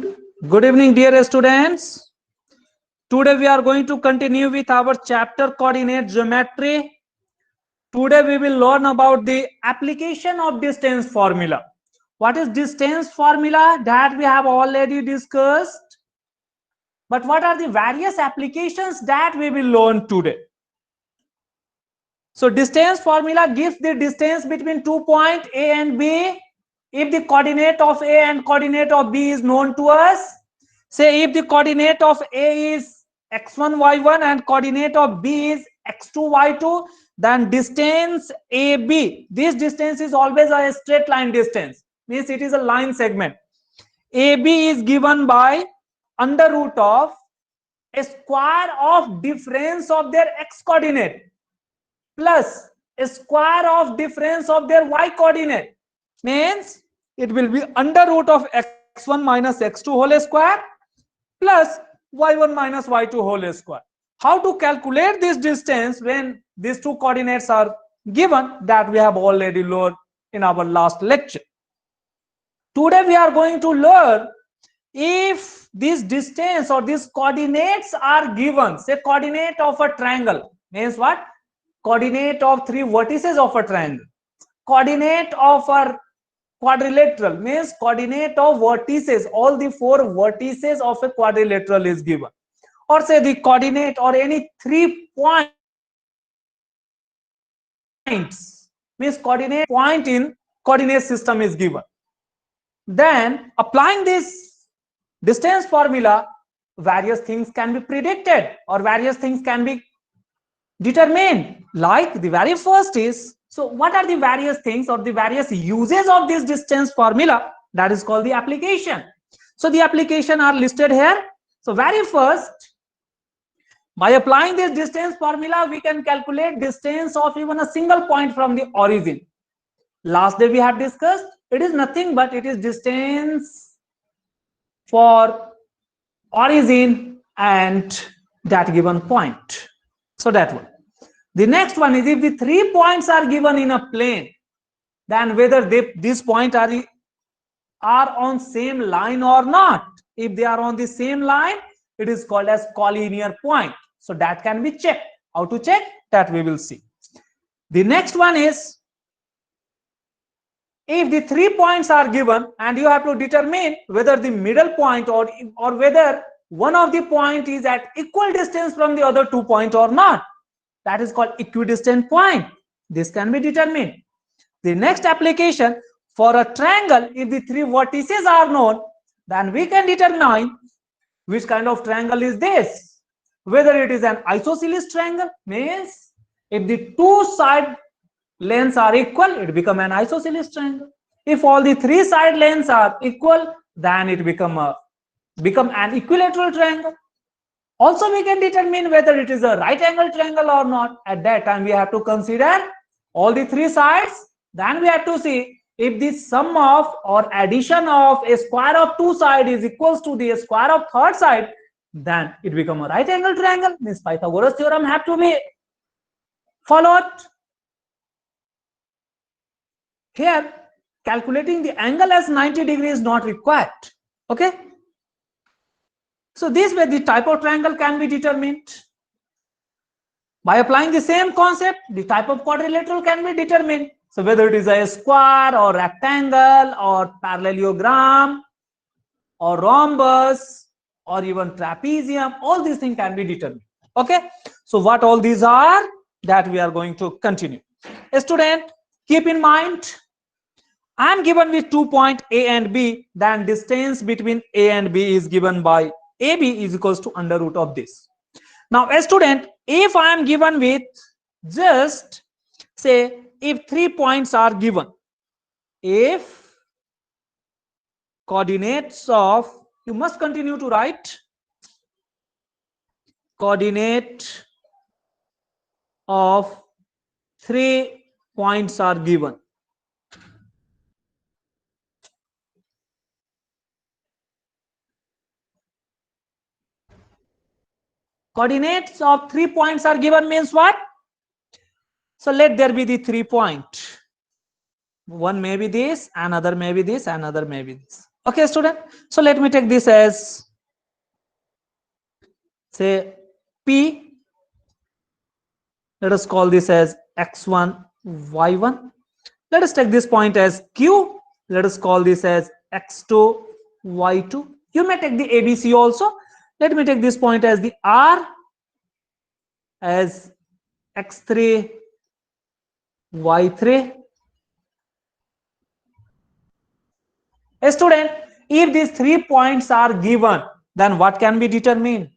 Good evening, dear students. Today we are going to continue with our chapter coordinate geometry. Today we will learn about the application of distance formula. What is distance formula? That we have already discussed. But what are the various applications that we will learn today? So distance formula gives the distance between 2 points A and B if the coordinate of A and coordinate of B is known to us. Say if the coordinate of A is x1 y1 and coordinate of B is x2 y2, then distance AB, this distance is always a straight line distance, means it is a line segment. AB is given by under root of a square of difference of their x coordinate plus a square of difference of their y coordinate, means it will be under root of x1 minus x2 whole square plus y1 minus y2 whole square. How to calculate this distance when these two coordinates are given, that we have already learned in our last lecture. Today we are going to learn if this distance or these coordinates are given. Say coordinate of a triangle means what? Coordinate of three vertices of a triangle. Coordinate of a quadrilateral means coordinate of vertices, all the four vertices of a quadrilateral is given. Or say the coordinate or any 3 points, means coordinate point in coordinate system is given. Then applying this distance formula, various things can be predicted or various things can be determined. Like the very first is, so what are the various things or the various uses of this distance formula? That is called the application. So the application are listed here. So very first, by applying this distance formula, we can calculate distance of even a single point from the origin. Last day we have discussed, it is nothing but it is distance for origin and that given point. So that one. The next one is if the 3 points are given in a plane, then whether these points are on same line or not. If they are on the same line, it is called as collinear point. So that can be checked. How to check? That we will see. The next one is if the 3 points are given and you have to determine whether the middle point or whether one of the point is at equal distance from the other 2 points or not. That is called equidistant point. This can be determined. The next application, for a triangle, if the 3 vertices are known, then we can determine which kind of triangle is this. Whether it is an isosceles triangle, means if the 2 side lengths are equal, it becomes an isosceles triangle. If all the 3 side lengths are equal, then it become an equilateral triangle. Also, we can determine whether it is a right angle triangle or not. At that time, we have to consider all the 3 sides. Then we have to see if the sum of or addition of a square of 2 sides is equals to the square of third side, then it becomes a right angle triangle. Means Pythagoras theorem have to be followed. Here, calculating the angle as 90 degrees is not required. Okay. So this way the type of triangle can be determined. By applying the same concept, the type of quadrilateral can be determined. So whether it is a square or rectangle or parallelogram or rhombus or even trapezium, all these things can be determined. Okay. So what all these are, that we are going to continue. A student, keep in mind, I am given with 2 points A and B, then distance between A and B is given by AB is equals to under root of this. Now a student, if I am given with just say if 3 points are given, if coordinates of, you must continue to write, coordinate of 3 points are given. Coordinates of 3 points are given means what? So let there be the 3 points. One may be this, another may be this, another may be this. Okay, student. So let me take this as, say, P. Let us call this as x1, y1. Let us take this point as Q. Let us call this as x2, y2. You may take the ABC also. Let me take this point as the R, as x3, y3. A student, if these 3 points are given, then what can be determined?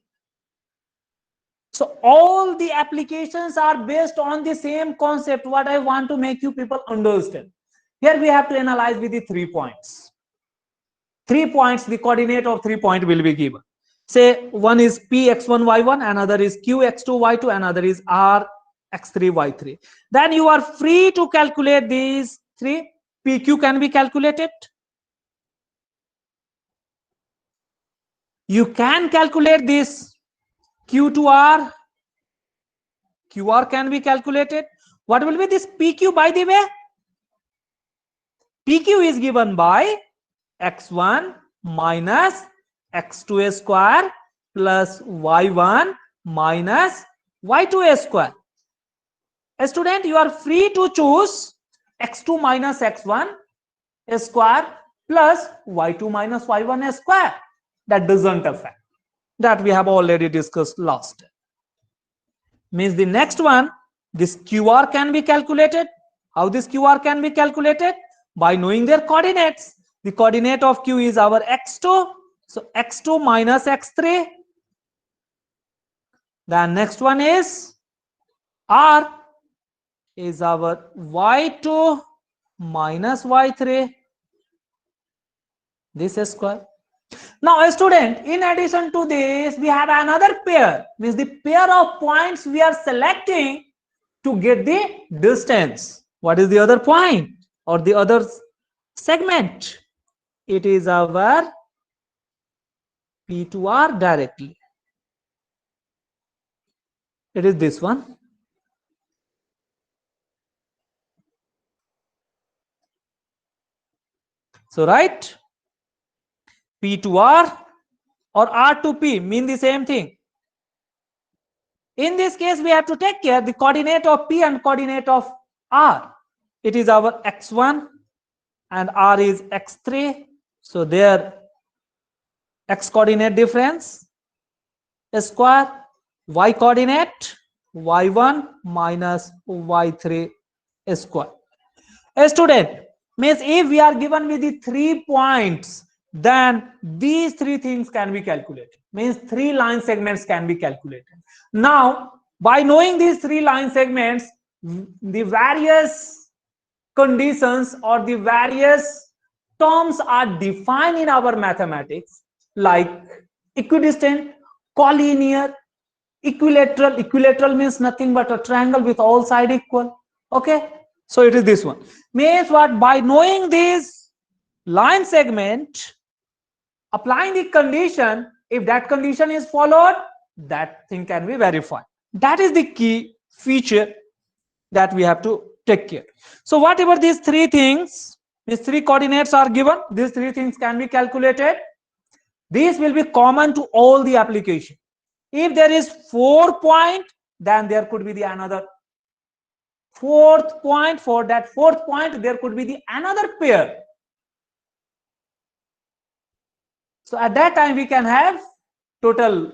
So all the applications are based on the same concept, what I want to make you people understand. Here we have to analyze with the 3 points. 3 points, the coordinate of 3 point will be given. Say one is P x1 y1, another is Q x2 y2, another is R x3 y3. Then you are free to calculate these 3. PQ can be calculated. You can calculate this Q to R. QR can be calculated. What will be this PQ, by the way? PQ is given by x1 minus x2 square plus y1 minus y2 square. A student, you are free to choose x2 minus x1 square plus y2 minus y1 square. That doesn't affect. That we have already discussed last. Means the next one, this QR can be calculated. How this QR can be calculated? By knowing their coordinates. The coordinate of Q is our x2. So x2 minus x3. Then next one is R, is our y2 minus y3. This is square. Now, a student, in addition to this, we have another pair. Means the pair of points we are selecting to get the distance. What is the other point or the other segment? It is our P to R directly. It is this one. So, right, P to R or R to P mean the same thing. In this case, we have to take care the coordinate of P and coordinate of R. It is our x1 and R is x3. So their x coordinate difference square, y coordinate y1 minus y3 square. A student, means if we are given with the 3 points, then these 3 things can be calculated. Means 3 line segments can be calculated. Now, by knowing these 3 line segments, the various conditions or the various terms are defined in our mathematics, like equidistant, collinear, equilateral. Equilateral means nothing but a triangle with all sides equal. Okay, so it is this one. Means what? By knowing this line segment, applying the condition, if that condition is followed, that thing can be verified. That is the key feature that we have to take care. So whatever these 3 things, these 3 coordinates are given, these 3 things can be calculated. These will be common to all the application. If there is 4 point, then there could be the another 4th point. For that 4th point, there could be the another pair. So at that time, we can have total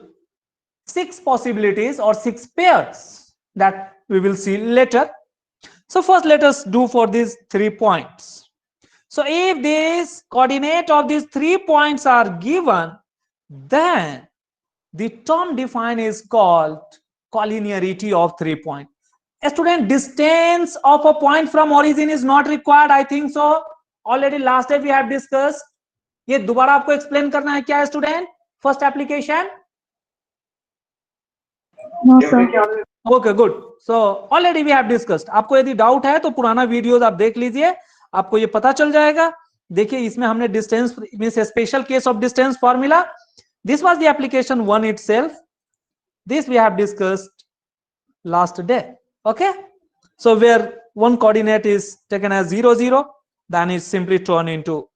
6 possibilities or 6 pairs that we will see later. So first, let us do for these 3 points. So if this coordinate of these 3 points are given, then the term defined is called collinearity of 3 points. A student, distance of a point from origin is not required. I think so. Already last day we have discussed. ये दोबारा आपको explain करना है क्या है student? First application. No, sir. Okay, good. So already we have discussed. आपको यदि doubt है तो पुराना वीडियोस आप देख लीजिए, आपको ये पता चल जाएगा. देखिए इसमें हमने distance means special case of distance formula. This was the application 1 itself. This we have discussed last day. Okay, so where one coordinate is taken as 0 0, then it's simply turned into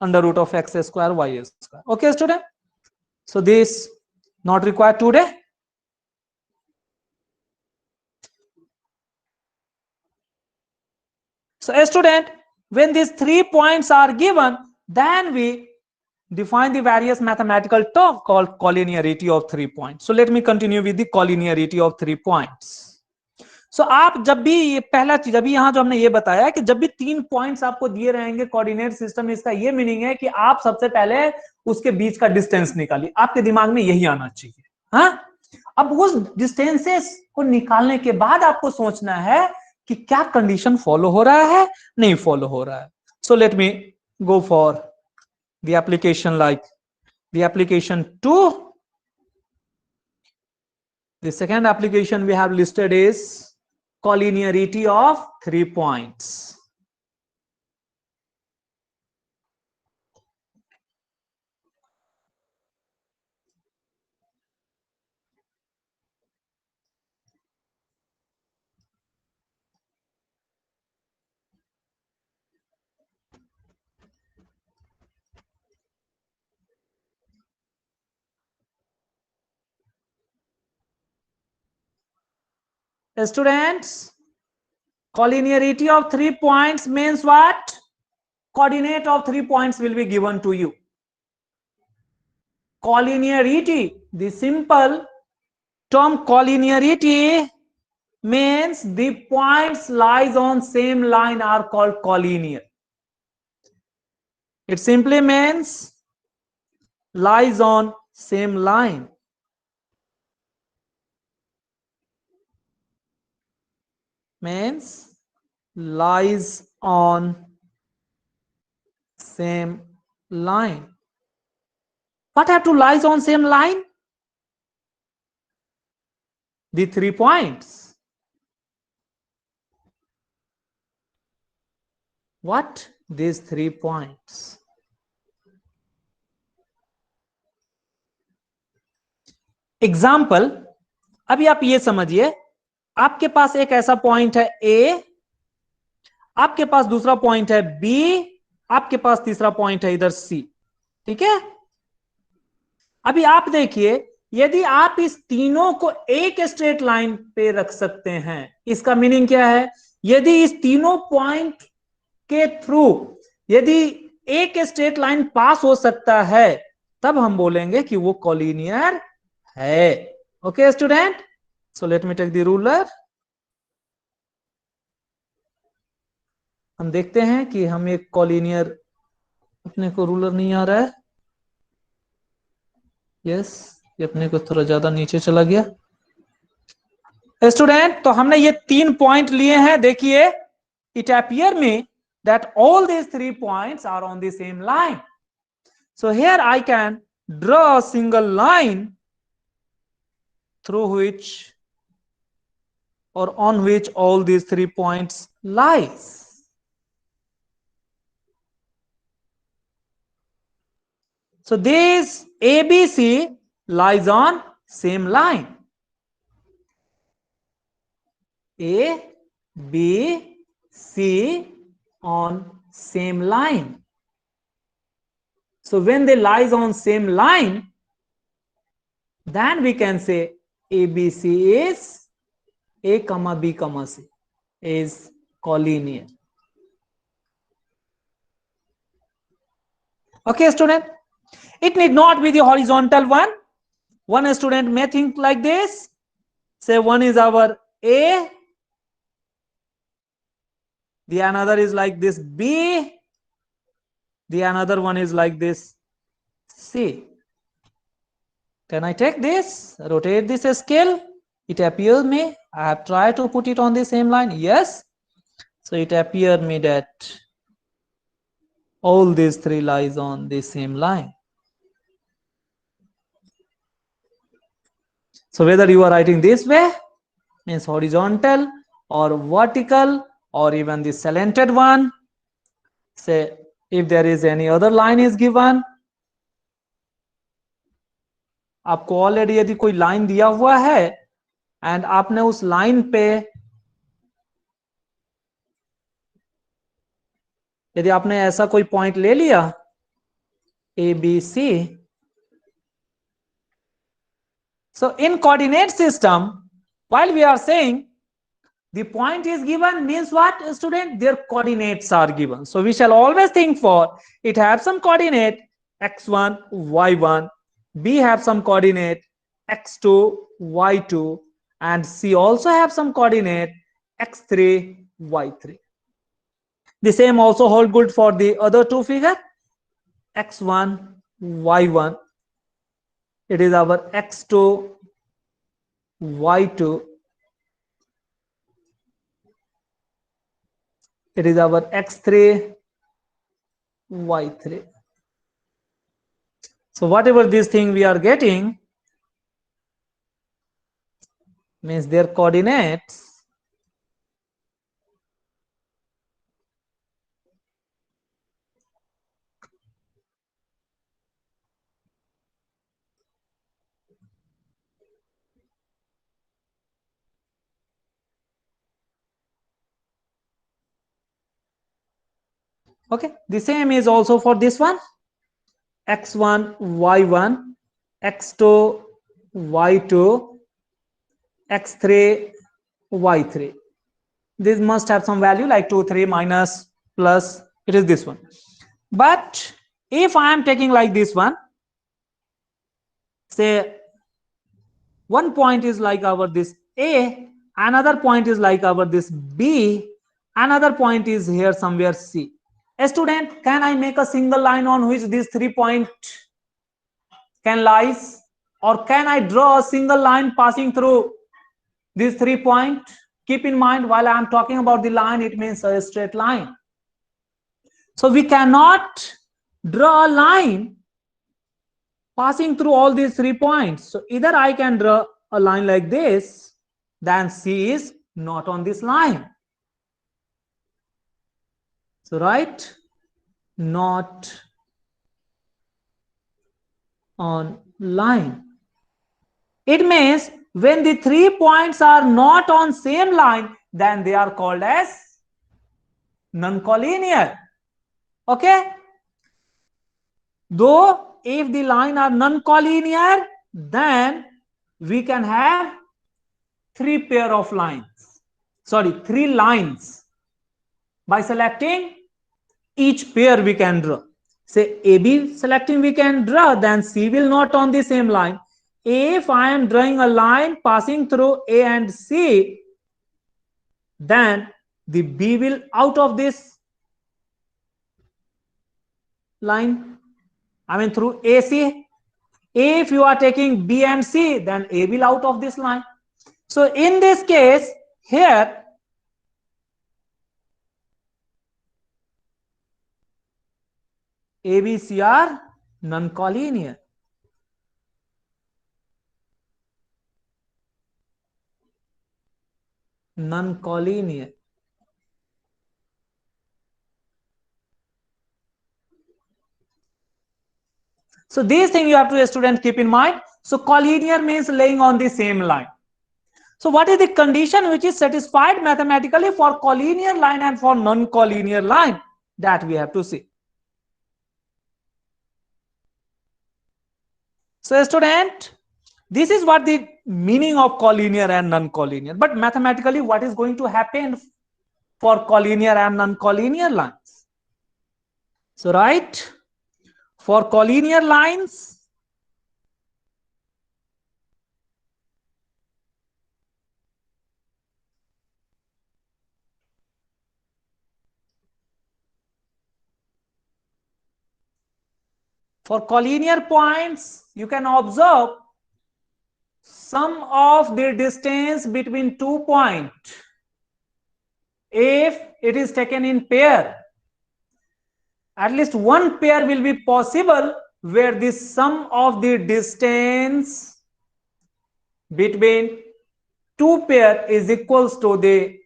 under root of x square y square. Okay student, so this not required today. So a student, when these 3 points are given, then we define the various mathematical term called collinearity of 3 points. So let me continue with the collinearity of 3 points. So आप जब भी ये पहला चीज अभी यहां जो हमने ये बताया कि जब भी 3 पॉइंट्स आपको दिए रहेंगे कोऑर्डिनेट सिस्टम, इसका ये मीनिंग है कि आप सबसे पहले उसके बीच का डिस्टेंस निकालिए, आपके दिमाग में यही आना चाहिए। हाँ, अब उस डिस्टेंसेस को निकालने के बाद आपको सोचना है कि क्या कंडीशन फॉलो हो रहा है, नहीं फॉलो हो रहा है। सो let me go for the application, like the application 2. The second application we have listed is collinearity of 3 points. Students, collinearity of 3 points means what? Coordinate of 3 points will be given to you. Collinearity, the simple term collinearity means the points lies on same line are called collinear. It simply means lies on same line. Means lies on same line. What have to lies on same line? The 3 points. What? These 3 points. Example, अभी आप ये समझिए, आपके पास एक ऐसा point है A, आपके पास दूसरा पॉइंट है B, आपके पास तीसरा पॉइंट है इधर C. ठीक है, अभी आप देखिए, यदि आप इस तीनों को एक स्ट्रेट लाइन पे रख सकते हैं, इसका मीनिंग क्या है? यदि इस तीनों पॉइंट के थ्रू यदि एक स्ट्रेट लाइन पास हो सकता है, तब हम बोलेंगे कि वो कॉलिनियर है. Okay student, so let me take the ruler. हम देखते हैं कि हम एक कॉलिनियर, अपने को रूलर नहीं आ रहा है. यस, ये अपने को थोड़ा ज्यादा नीचे चला गया. स्टूडेंट, तो हमने ये 3 पॉइंट लिए हैं. देखिए, it appear me that all these 3 points are on the same line. So here I can draw a single line through which or on which all these 3 points lies. So this ABC lies on same line. A, B, C on same line. So when they lies on same line, then we can say ABC is A comma B comma C is collinear. Okay student, it need not be the horizontal one. One student may think like this, say one is our A, the another is like this B, the another one is like this C. Can I take this, rotate this scale? It appears me, I have tried to put it on the same line. Yes, so it appears me that all these 3 lies on the same line. So whether you are writing this way, means horizontal or vertical or even the slanted one, say if there is any other line is given, आपको already यदि कोई line दिया हुआ है and आपने उस line पे, यदि आपने ऐसा कोई पॉइंट ले लिया A, B, C. So in coordinate system, while we are saying the point is given means what, student? Their coordinates are given. So we shall always think for it have some coordinate x1, y1, B have some coordinate x2, y2, and C also have some coordinate x3, y3. The same also hold good for the other two figure x1, y1. It is our x2, y2. It is our x3, y3. So whatever this thing we are getting means their coordinates okay. The same is also for this one x1, y1, x2, y2, x3, y3. This must have some value like 2, 3, minus, plus. It is this one. But if I am taking like this one, say one point is like our this A, another point is like our this B, another point is here somewhere C. A student, can I make a single line on which these 3 points can lies, or can I draw a single line passing through these 3 points? Keep in mind, while I am talking about the line, it means a straight line. So we cannot draw a line passing through all these 3 points. So either I can draw a line like this, then C is not on this line. So right, not on line. It means when the 3 points are not on same line, then they are called as non-collinear. Okay. Though if the line are non-collinear, then we can have 3 pair of lines. Sorry, 3 lines. By selecting each pair we can draw. Say AB selecting we can draw, then C will not on the same line. If I am drawing a line passing through A and C, then the B will out of this line. I mean through AC. If you are taking B and C, then A will out of this line. So in this case, here A, B, C are non-collinear. Non-collinear. So these things you have to, student, keep in mind. So collinear means laying on the same line. So what is the condition which is satisfied mathematically for collinear line and for non-collinear line? That we have to see. So student, this is what the meaning of collinear and non-collinear. But mathematically, what is going to happen for collinear and non-collinear lines? So right, for collinear lines, for collinear points, you can observe sum of the distance between 2 points. If it is taken in pair, at least one pair will be possible where the sum of the distance between 2 pair is equals to the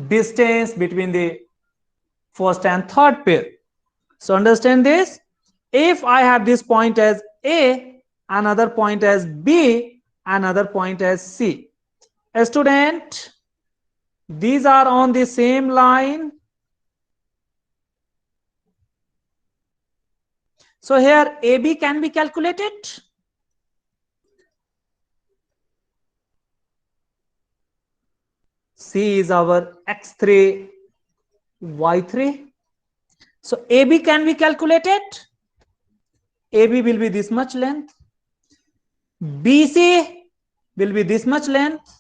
distance between the first and third pair. So understand this. If I have this point as A, another point as B, another point as C. A student, these are on the same line. So here AB can be calculated. C is our X3, Y3. So AB can be calculated. AB will be this much length. BC will be this much length.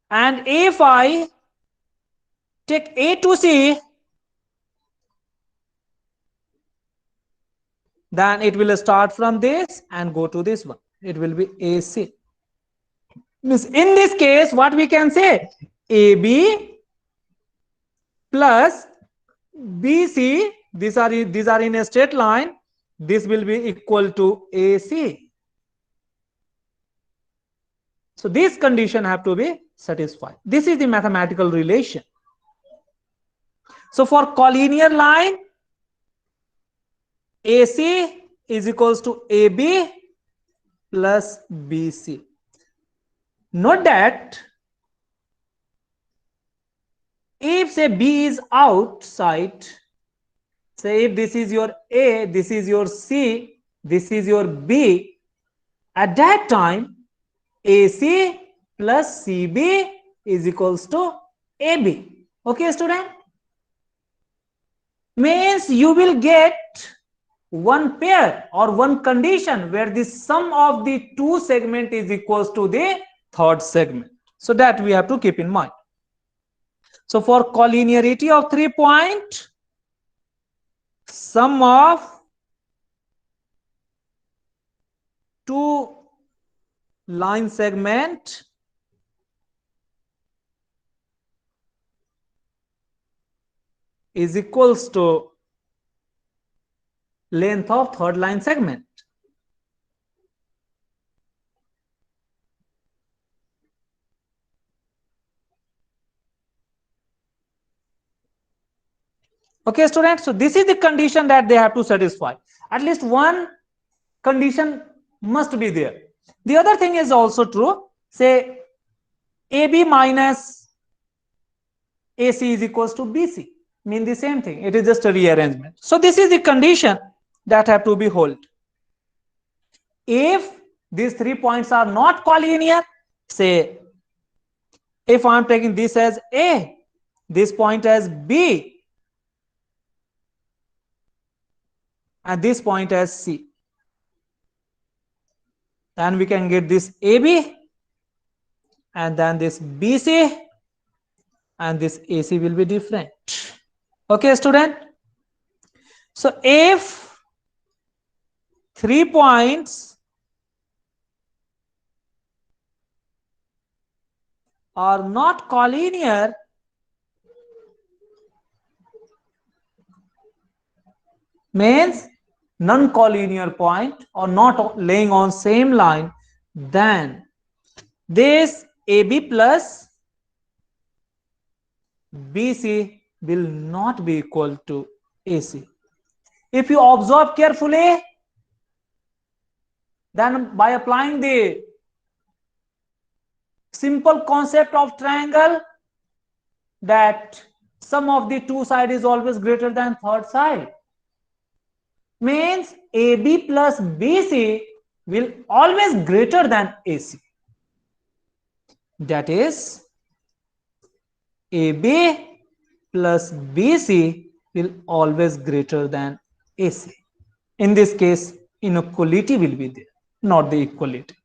And if I take A to C, then it will start from this and go to this one. It will be AC. Means in this case, what we can say? AB plus BC, these are in a straight line. This will be equal to AC. So this condition have to be satisfied. This is the mathematical relation. So for collinear line, AC is equals to AB plus BC. Note that if say B is outside, say if this is your A, this is your C, this is your B, at that time AC plus CB is equals to AB. Okay, student? Means you will get one pair or one condition where the sum of the two segment is equals to the third segment. So that we have to keep in mind. So for collinearity of 3 point, sum of two line segment is equals to length of third line segment. Okay, students. So this is the condition that they have to satisfy. At least one condition must be there. The other thing is also true. Say AB minus AC is equals to BC. Mean the same thing. It is just a rearrangement. So this is the condition that have to be held. If these 3 points are not collinear, say if I am taking this as A, this point as B, and this point as C, then we can get this AB and then this BC and this AC will be different. Okay, student? So if 3 points are not collinear, means non-collinear point or not laying on same line, then this AB plus BC will not be equal to AC. If you observe carefully, then by applying the simple concept of triangle, that sum of the two side is always greater than third side, means AB plus BC will always greater than AC. That is AB plus BC will always greater than AC. In this case, inequality will be there, not the equality.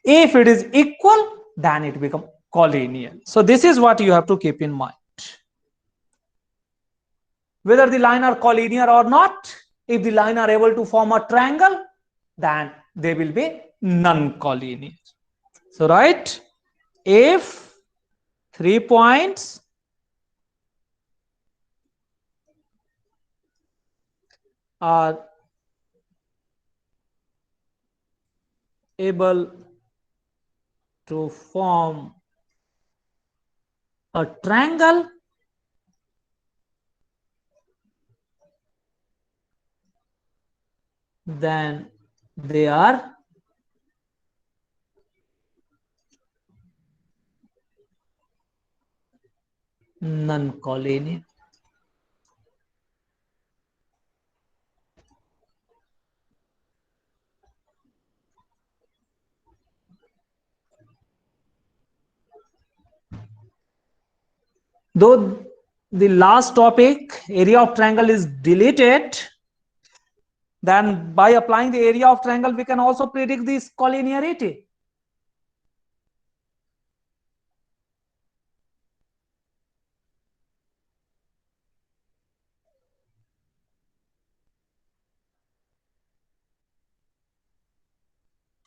If it is equal, then it becomes collinear. So this is what you have to keep in mind. Whether the line are collinear or not, if the line are able to form a triangle, then they will be non-collinear. So right, if 3 points are able to form a triangle, then they are non-collinear. though the last topic, area of triangle, is deleted, then by applying the area of triangle, we can also predict this collinearity.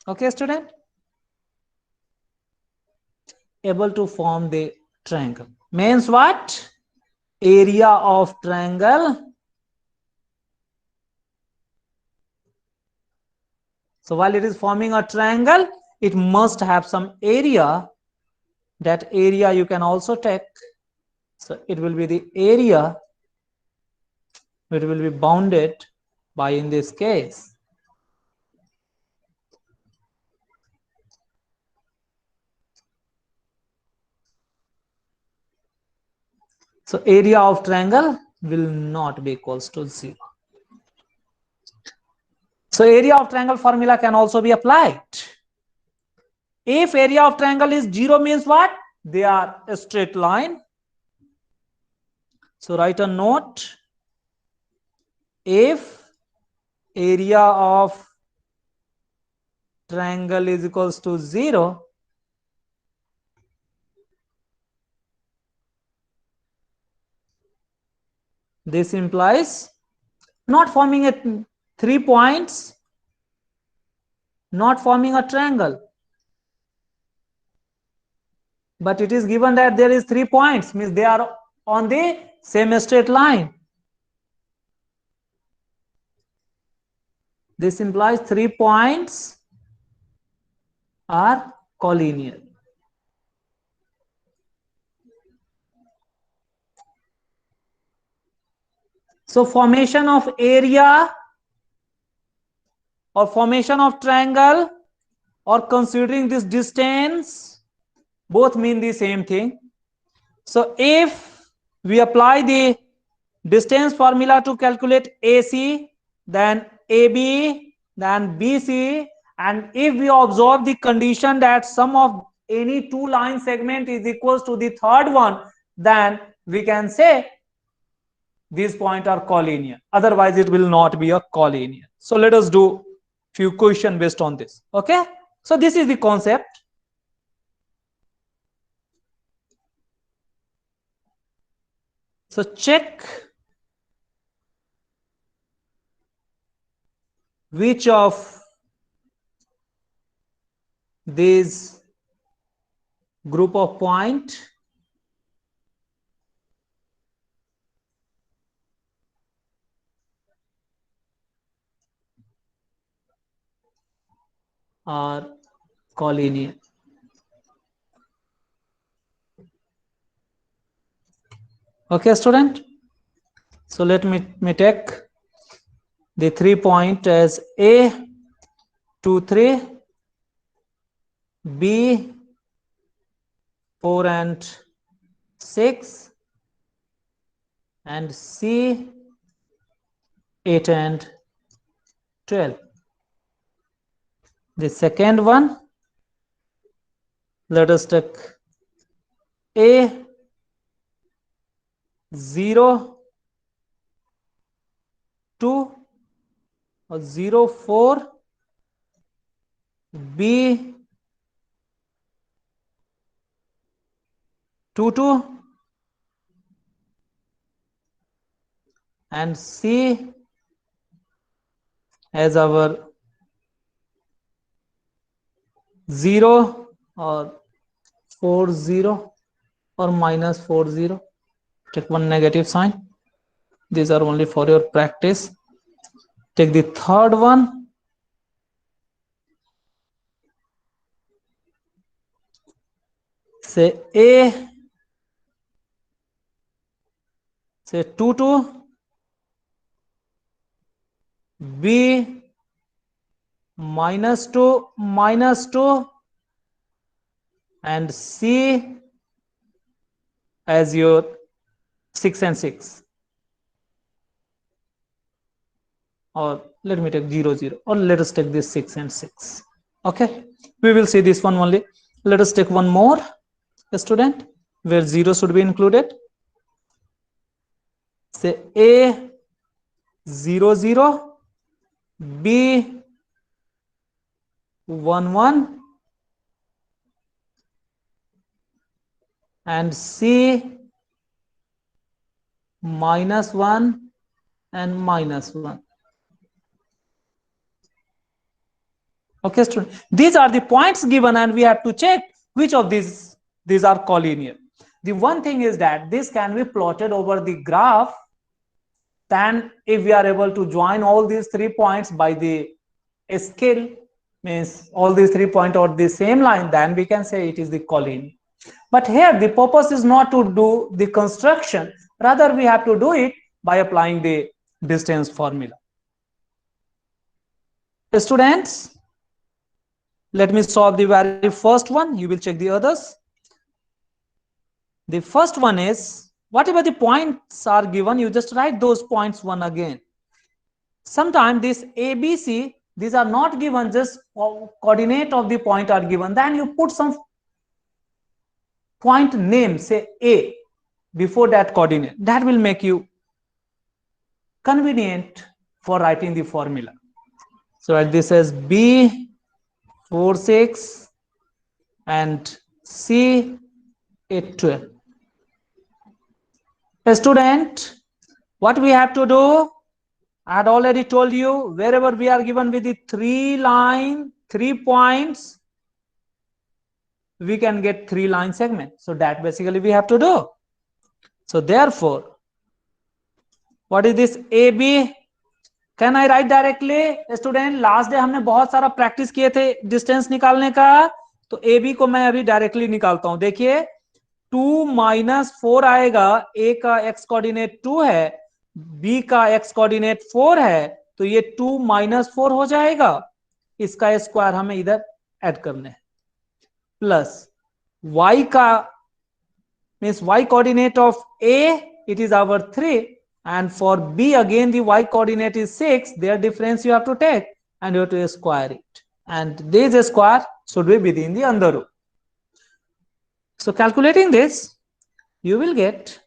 Okay, student? Able to form the triangle. Means what? Area of triangle. So while it is forming a triangle, it must have some area. That area you can also take. So it will be the area. It will be bounded by, in this case, so area of triangle will not be equals to 0. So area of triangle formula can also be applied. If area of triangle is 0, means what? They are a straight line. So write a note. If area of triangle is equals to 0, this implies not forming a 3 points, not forming a triangle. But it is given that there is 3 points, means they are on the same straight line. This implies 3 points are collinear. So formation of area or formation of triangle or considering this distance both mean the same thing. So if we apply the distance formula to calculate AC, then AB, then BC, and if we observe the condition that sum of any two line segment is equals to the third one, then we can say these points are collinear. Otherwise it will not be a collinear. So let us do few questions based on this. Okay, so this is the concept. So check which of these group of point are collinear. Okay, student. So let me take the 3 point as A 2 3, B 4 and 6, and C 8 and 12. The second one, let us take A 0 2 or 0 4, B 2 2, and C as our 0 or 4 0 or minus 4 0. Take one negative sign. These are only for your practice. Take the third one. Say A, say 2 2, B minus 2 minus 2, and C as your 6 and 6. Or let me take 0 0, or let us take this 6 and 6. Okay, we will see this one only. Let us take one more, student, where 0 should be included. से A 0 0, B 1 1, and C -1 and -1. Okay, student. These are the points given, and we have to check which of these are collinear. The one thing is that this can be plotted over the graph. Then, if we are able to join all these 3 points by the scale, means all these 3 points on the same line, then we can say it is the collinear. But here the purpose is not to do the construction, rather we have to do it by applying the distance formula. Students, let me solve the very first one. You will check the others. The first one is, whatever the points are given, you just write those points one again. Sometimes this ABC, these are not given, just coordinate of the point are given. Then you put some point name, say A, before that coordinate. That will make you convenient for writing the formula. So this is B 4 6 and C 8 12. A student, what we have to do, I had already told you, wherever we are given with the 3 points, we can get 3 line segments. So that basically we have to do. So therefore, what is this AB? Can I write directly? Student, last day हमने बहुत सारा practice किए थे distance निकालने का, तो AB को मैं अभी डायरेक्टली निकालता हूं. देखिए 2 - 4 आएगा. A का x कोऑर्डिनेट 2 है, B का x कोऑर्डिनेट 4 है, तो ये 2 - 4 हो जाएगा. इसका स्क्वायर हमें इधर ऐड करने हैं. प्लस y का means y coordinate of A, it is our 3, and for B again the y coordinate is 6. Their difference you have to take and you have to square it, and this square should be within the under root. So calculating this, you will get,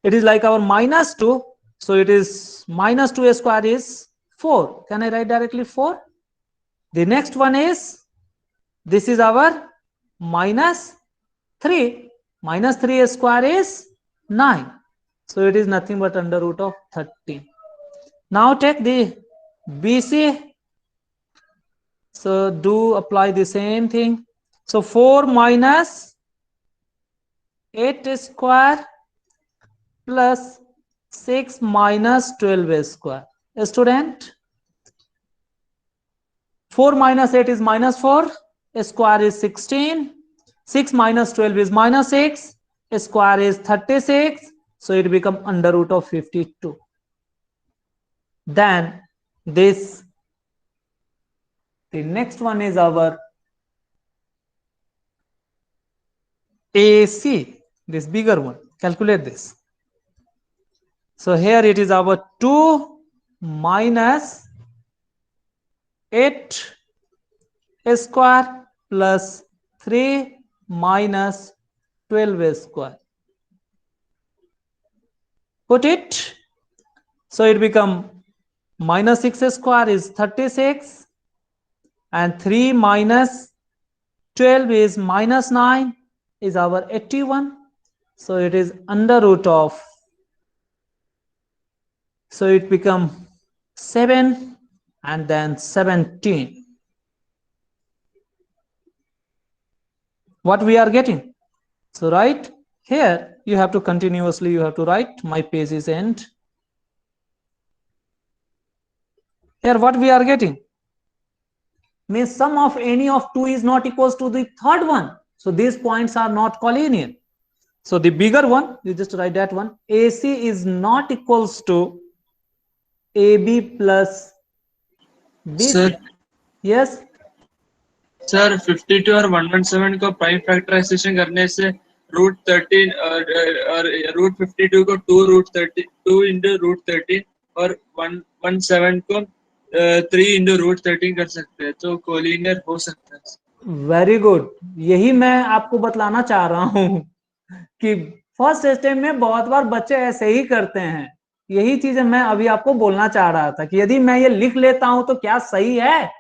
it is like our -2, so it is -2 square is 4. Can I write directly 4? The next one is, this is our -3. -3 square is 9. So it is nothing but under root of 13. Now take the BC. So do apply the same thing. So 4 minus 8 square plus 6 minus 12 square. Student, 4 minus 8 is -4. Square is 16. 6 minus 12 is -6. Square is 36. So it becomes under root of 52. Then this, the next one is our AC, this bigger one. Calculate this. So here it is our 2 minus 8 square plus 3 minus 12 square. Put it. So it become -6 square is 36, and 3 minus 12 is -9 is our 81. So it is under root of, so it become 7 and then 17. What we are getting? So right here you have to continuously, you have to write, my page is end. Here what we are getting means sum of any of 2 is not equals to the third one. So these points are not collinear. So the bigger one, you just write that one. AC is not equals to AB plus BC. Sir. Yes. Sir 52 और 117 को prime factorisation करने से √13 और √52 को 2 into √13 और 117 को 3 into √13 कर सकते हैं, तो कोलिनियर हो सकता है. Very good. यही मैं आपको बतलाना चाह रहा हूं कि फर्स्ट स्टेप में बहुत बार बच्चे ऐसे ही करते हैं। यही चीज मैं अभी आपको बोलना चाह रहा था कि यदि मैं ये लिख लेता हूं तो क्या सही है?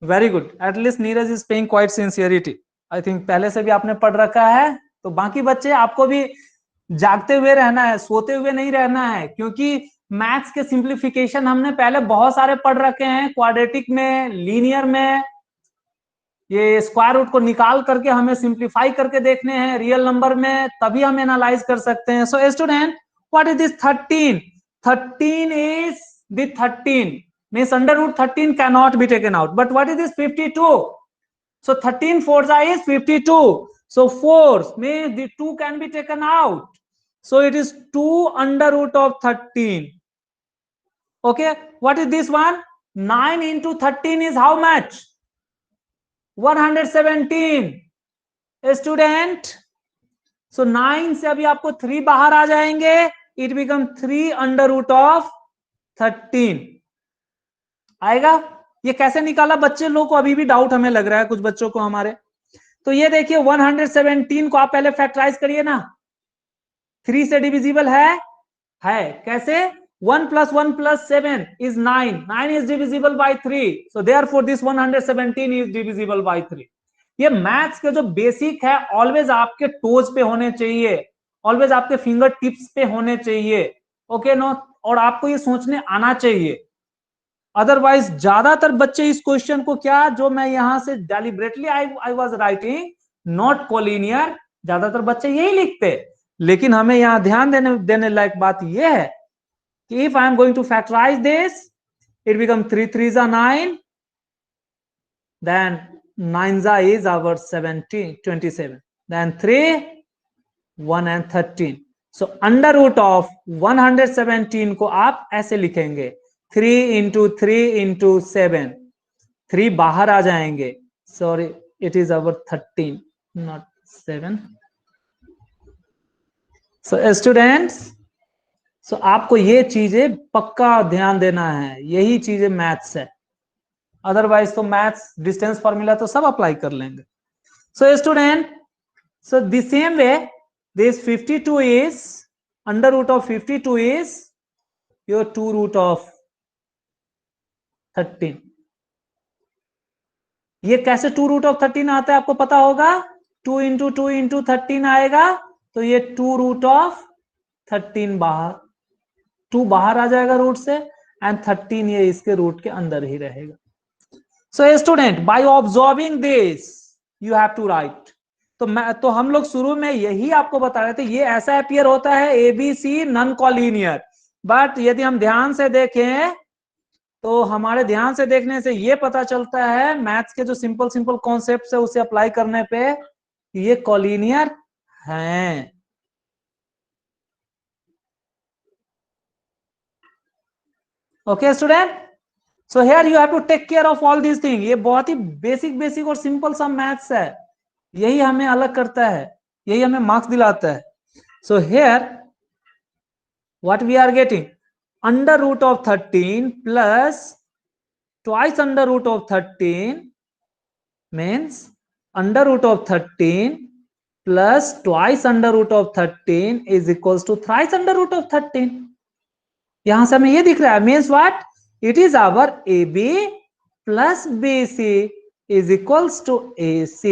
Very good, at least Neeraj is paying quite sincerity. I think पहले से भी आपने पढ़ रखा है। तो बाकी बच्चे आपको भी जागते हुए रहना है, सोते हुए नहीं रहना है, क्योंकि मैथ्स के सिंप्लीफिकेशन हमने पहले बहुत सारे पढ़ रखे हैं, क्वाड्रेटिक में, लीनियर में। ये स्क्वायर रूट को निकाल करके हमें सिंप्लीफाई करके देखने हैं रियल नंबर में, तभी हम एनालाइज कर सकते हैं। So student, what is this 13? 13 is the 13 means under root 13 cannot be taken out. But what is this 52? So 13 fours is 52. So 4 means the 2 can be taken out. So it is 2 under root of 13. Okay, what is this one? 9 into 13 is how much? 117. Student, so 9 से अभी आपको 3 बाहर आ जाएंगे, it become 3 under root of 13 आएगा। ये कैसे निकाला? बच्चे लोग को अभी भी डाउट हमें लग रहा है, कुछ बच्चों को हमारे। तो ये देखिए 117 को आप पहले फैक्टराइज करिए ना। 3 से डिविजिबल है कैसे? 1 plus 1 plus 7 is 9. 9 is divisible by 3. So therefore this 117 is divisible by 3. ये मैथ्स के जो बेसिक है ऑलवेज आपके टोज पे होने चाहिए, ऑलवेज आपके फिंगर टिप्स पे होने चाहिए। ओके नो, और आपको ये सोचने आना चाहिए। अदरवाइज ज्यादातर बच्चे इस क्वेश्चन को क्या, जो मैं यहां से deliberately I was writing not collinear, ज्यादातर बच्चे यही लिखते। लेकिन हमें यहां ध्यान देने लायक बात यह है कि if I am going to factorize this, it becomes 3 3s are 9, then 9s is our 27, then 3 1 and 13. So under root of 117 को आप ऐसे लिखेंगे 3 into 3 into 7, 3 बाहर आ जाएंगे, sorry it is our 13 not 7. So students, सो आपको ये चीजें पक्का ध्यान देना है, यही चीजें मैथ्स है। अदरवाइज तो मैथ्स डिस्टेंस फॉर्मूला तो सब अप्लाई कर लेंगे। So student, so the same way this 52 is under root of 52 is your 2 root of 13। ये कैसे 2 रूट ऑफ 13 आता है आपको पता होगा? 2 इंटू 2 इंटू 13 आएगा, तो ये 2 रूट ऑफ 13 बाहर, 2 बाहर आ जाएगा रूट से, एंड 13 ये इसके रूट के अंदर ही रहेगा। So student, by observing this you have to write. तो हम लोग शुरू में यही आपको बता रहे थे, ये ऐसा अपीयर होता है एबीसी नॉन कॉलिनियर। बट यदि हम ध्यान से देखें तो हमारे ध्यान से देखने से ये पता चलता है मैथ्स के जो सिंपल सिंपल कॉन्सेप्ट है उसे अप्लाई करने पे ये कॉलिनियर हैं। Okay student, so here you have to take care of all this thing. ये बहुत ही बेसिक और सिंपल सा मैथ्स है, यही हमें अलग करता है, यही हमें मार्क्स दिलाता है। So here what we are getting, under root of 13 plus twice under root of 13 means under root of 13 plus twice under root of 13 is equals to thrice under root of 13। यहां से हमें ये दिख रहा है, means what, it is our AB plus BC is equals to AC.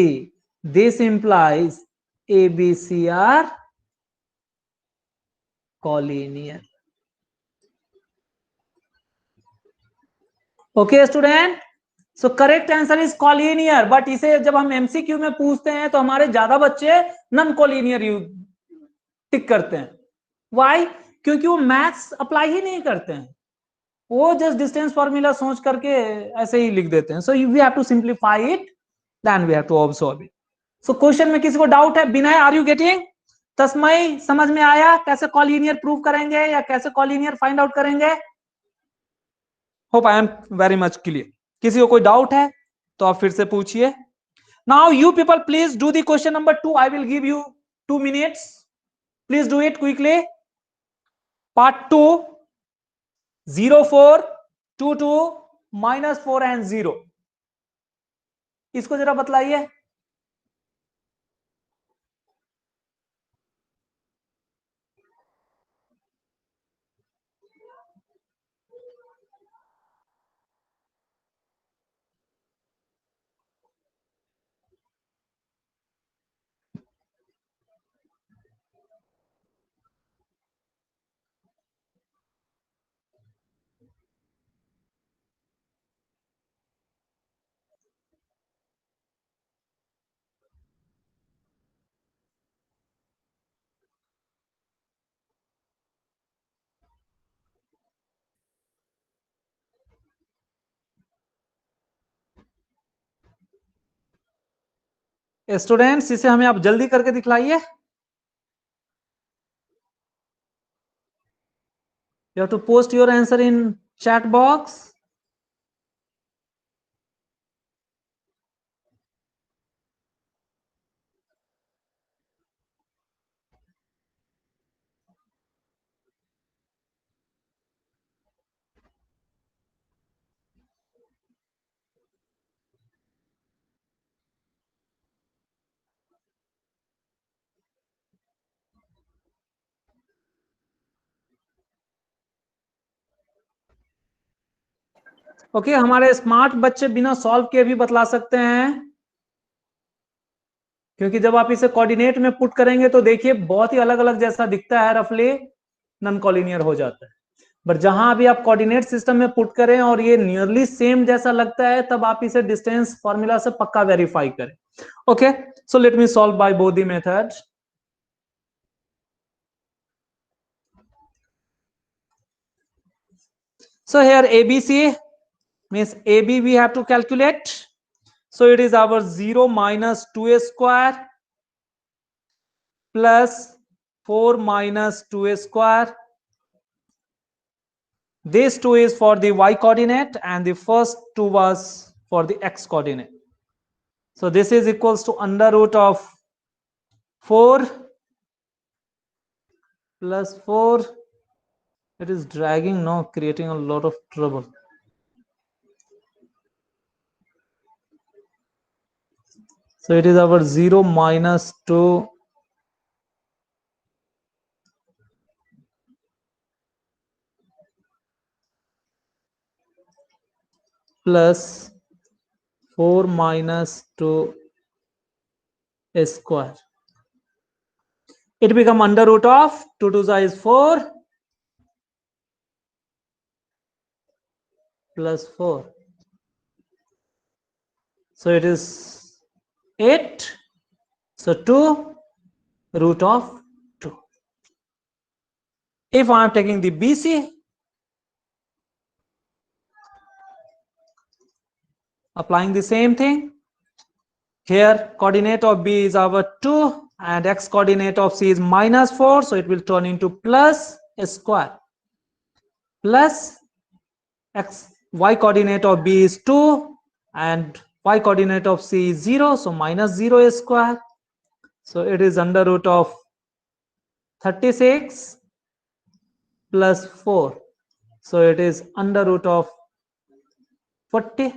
This implies ABC are collinear. Okay student, so correct answer is collinear, but इसे जब हम MCQ में पूछते हैं तो हमारे ज्यादा बच्चे नॉन कोलिनियर टिक करते हैं। Why? क्योंकि वो मैथ्स अप्लाई ही नहीं करते हैं, वो जस्ट डिस्टेंस फॉर्मूला सोच करके ऐसे ही लिख देते हैं। So we have to simplify it, then we have to observe it. So question में किसी को डाउट है? बिना, आर यू गेटिंग? तस्मय समझ में आया कैसे कॉलिनियर प्रूव करेंगे या कैसे कॉलिनियर फाइंड आउट करेंगे? Hope I am very much clear. किसी को कोई डाउट है तो आप फिर से पूछिए। Now you people please do the question number 2। I will give you 2 minutes, please do it quickly. Part 2 0 4 2 2 -4 and 0, इसको जरा बतलाइए। स्टूडेंट्स इसे हमें आप जल्दी करके दिखलाइए. You have to post your answer in chat box. Okay हमारे स्मार्ट बच्चे बिना सॉल्व किए भी बतला सकते हैं, क्योंकि जब आप इसे कोऑर्डिनेट में पुट करेंगे तो देखिए बहुत ही अलग अलग जैसा दिखता है, रफली नॉन कॉलिनियर हो जाता है. बट जहां भी आप कोऑर्डिनेट सिस्टम में पुट करें और ये नियरली सेम जैसा लगता है, तब आप इसे डिस्टेंस फॉर्मूला से पक्का वेरीफाई करें. Okay so let me solve by both the method. So here ABC means AB we have to calculate. So it is our 0 minus 2a square plus 4 minus 2a square. This 2 is for the y coordinate and the first 2 was for the x coordinate. So this is equals to under root of 4 plus 4. It is dragging now, creating a lot of trouble. So it is our 0 minus 2 plus 4 minus 2 a square. It become under root of 2 to the is 4 plus 4. So it is 8. So 2 root of 2. If I am taking the BC, applying the same thing, here coordinate of B is our 2 and x coordinate of C is minus 4. So it will turn into plus a square plus x y coordinate of B is 2 and y coordinate of C is 0. So minus 0 a square. So it is under root of 36 plus 4. So it is under root of 40.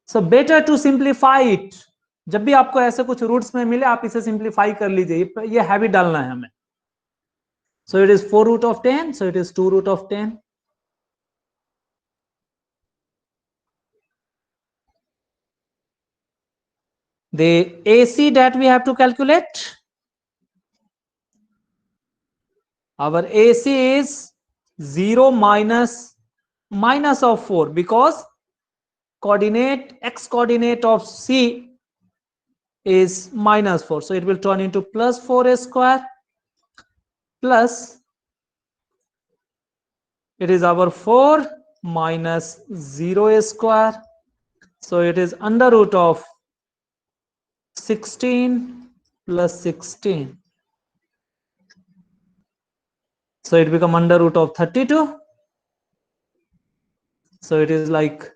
So better to simplify it. जब भी आपको ऐसे कुछ roots में मिले आप इसे simplify कर लीजिए, ये हैबिट डालना है हमें. So it is 4 root of 10. So it is 2 root of 10. The AC that we have to calculate, our AC is 0 minus of 4 because coordinate x coordinate of C is minus 4. So it will turn into plus 4a square plus it is our 4 minus 0a square. So it is under root of 16 plus 16. So it become under root of 32. So it is like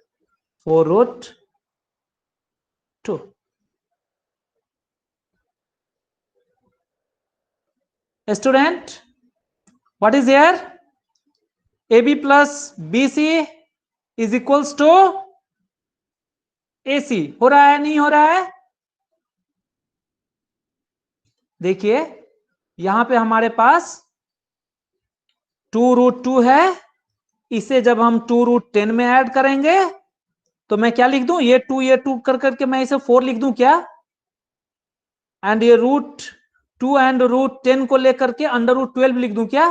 4 root 2. A student, what is here? AB plus BC is equals to AC. हो रहा है नहीं हो रहा है? देखिए यहां पे हमारे पास 2 रूट 2 है, इसे जब हम 2 रूट 10 में ऐड करेंगे तो मैं क्या लिख दूं, ये 2 कर करके मैं इसे 4 लिख दूं क्या? एंड ये रूट 2 एंड रूट 10 को लेकर के अंडर रूट 12 लिख दूं क्या?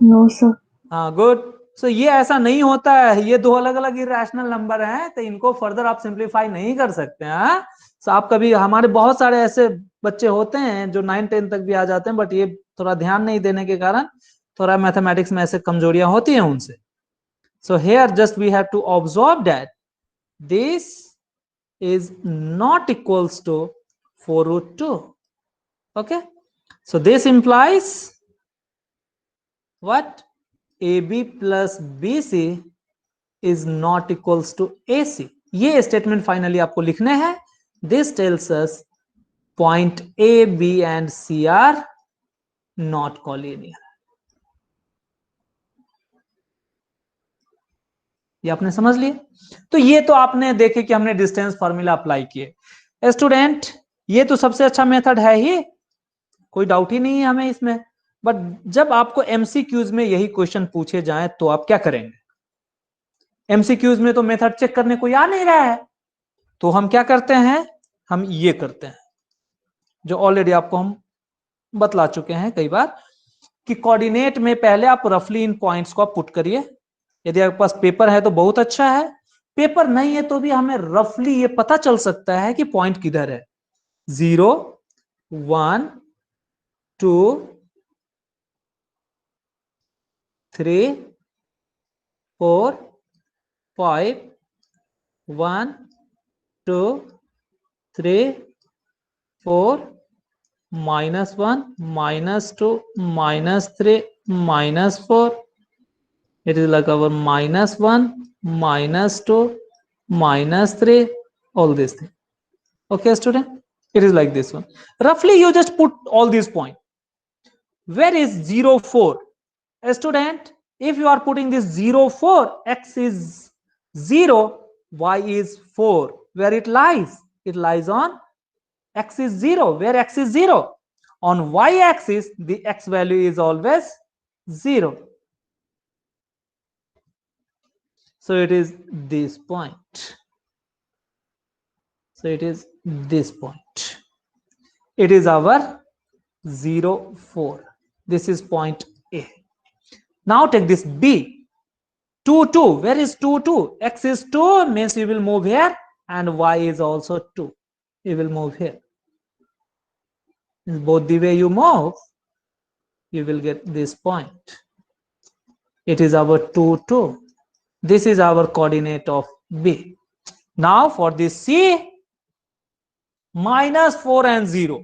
No sir. हाँ गुड. सो ये ऐसा नहीं होता है, ये दो अलग अलग इरेशनल नंबर हैं, तो इनको फर्दर आप सिंप्लीफाई नहीं कर सकते हैं. सो आप कभी, हमारे बहुत सारे ऐसे बच्चे होते हैं जो 9-10 तक भी आ जाते हैं, बट ये थोड़ा ध्यान नहीं देने के कारण थोड़ा मैथमेटिक्स में ऐसे कमजोरियां होती हैं उनसे. So here just we have to observe that this is not equals to 4 root 2. Okay, so this implies what? AB plus BC is not equals to AC. ये स्टेटमेंट फाइनली आपको लिखने हैं. This tells us point A, B and C are not collinear. ये आपने समझ लिया. तो ये तो आपने देखे कि हमने डिस्टेंस फॉर्मूला अप्लाई किए. स्टूडेंट, ये तो सबसे अच्छा मेथड है ही, कोई डाउट ही नहीं है हमें इसमें. बट जब आपको एमसीक्यूज में यही क्वेश्चन पूछे जाएं तो आप क्या करेंगे? एमसीक्यूज में तो मेथड चेक करने को आ नहीं रहा है, तो हम क्या करते हैं? हम ये करते हैं जो ऑलरेडी आपको हम बतला चुके हैं कई बार, कि कोऑर्डिनेट में पहले आप रफली इन पॉइंट्स को आप पुट करिए. यदि आपके पास पेपर है तो बहुत अच्छा है, पेपर नहीं है तो भी हमें रफली ये पता चल सकता है कि पॉइंट किधर है. 0 1 2 3 4 5 1 2 3 4 -1 -2 -3 -4. It is like our -1 -2 -3, all these things. Okay student, it is like this one. Roughly you just put all these points. Where is 0 4? Student, if you are putting this 0 4, x is 0, y is 4. Where it lies? It lies on x is 0. Where x is 0? On y axis the x value is always 0. So it is this point. So it is this point. It is our 0 4. This is point A. Now take this B. 2 2. Where is 2 2? X is 2 means you will move here, and y is also 2. You will move here. Both the way you move, you will get this point. It is our 2 2. This is our coordinate of B. Now for this C, -4 and 0.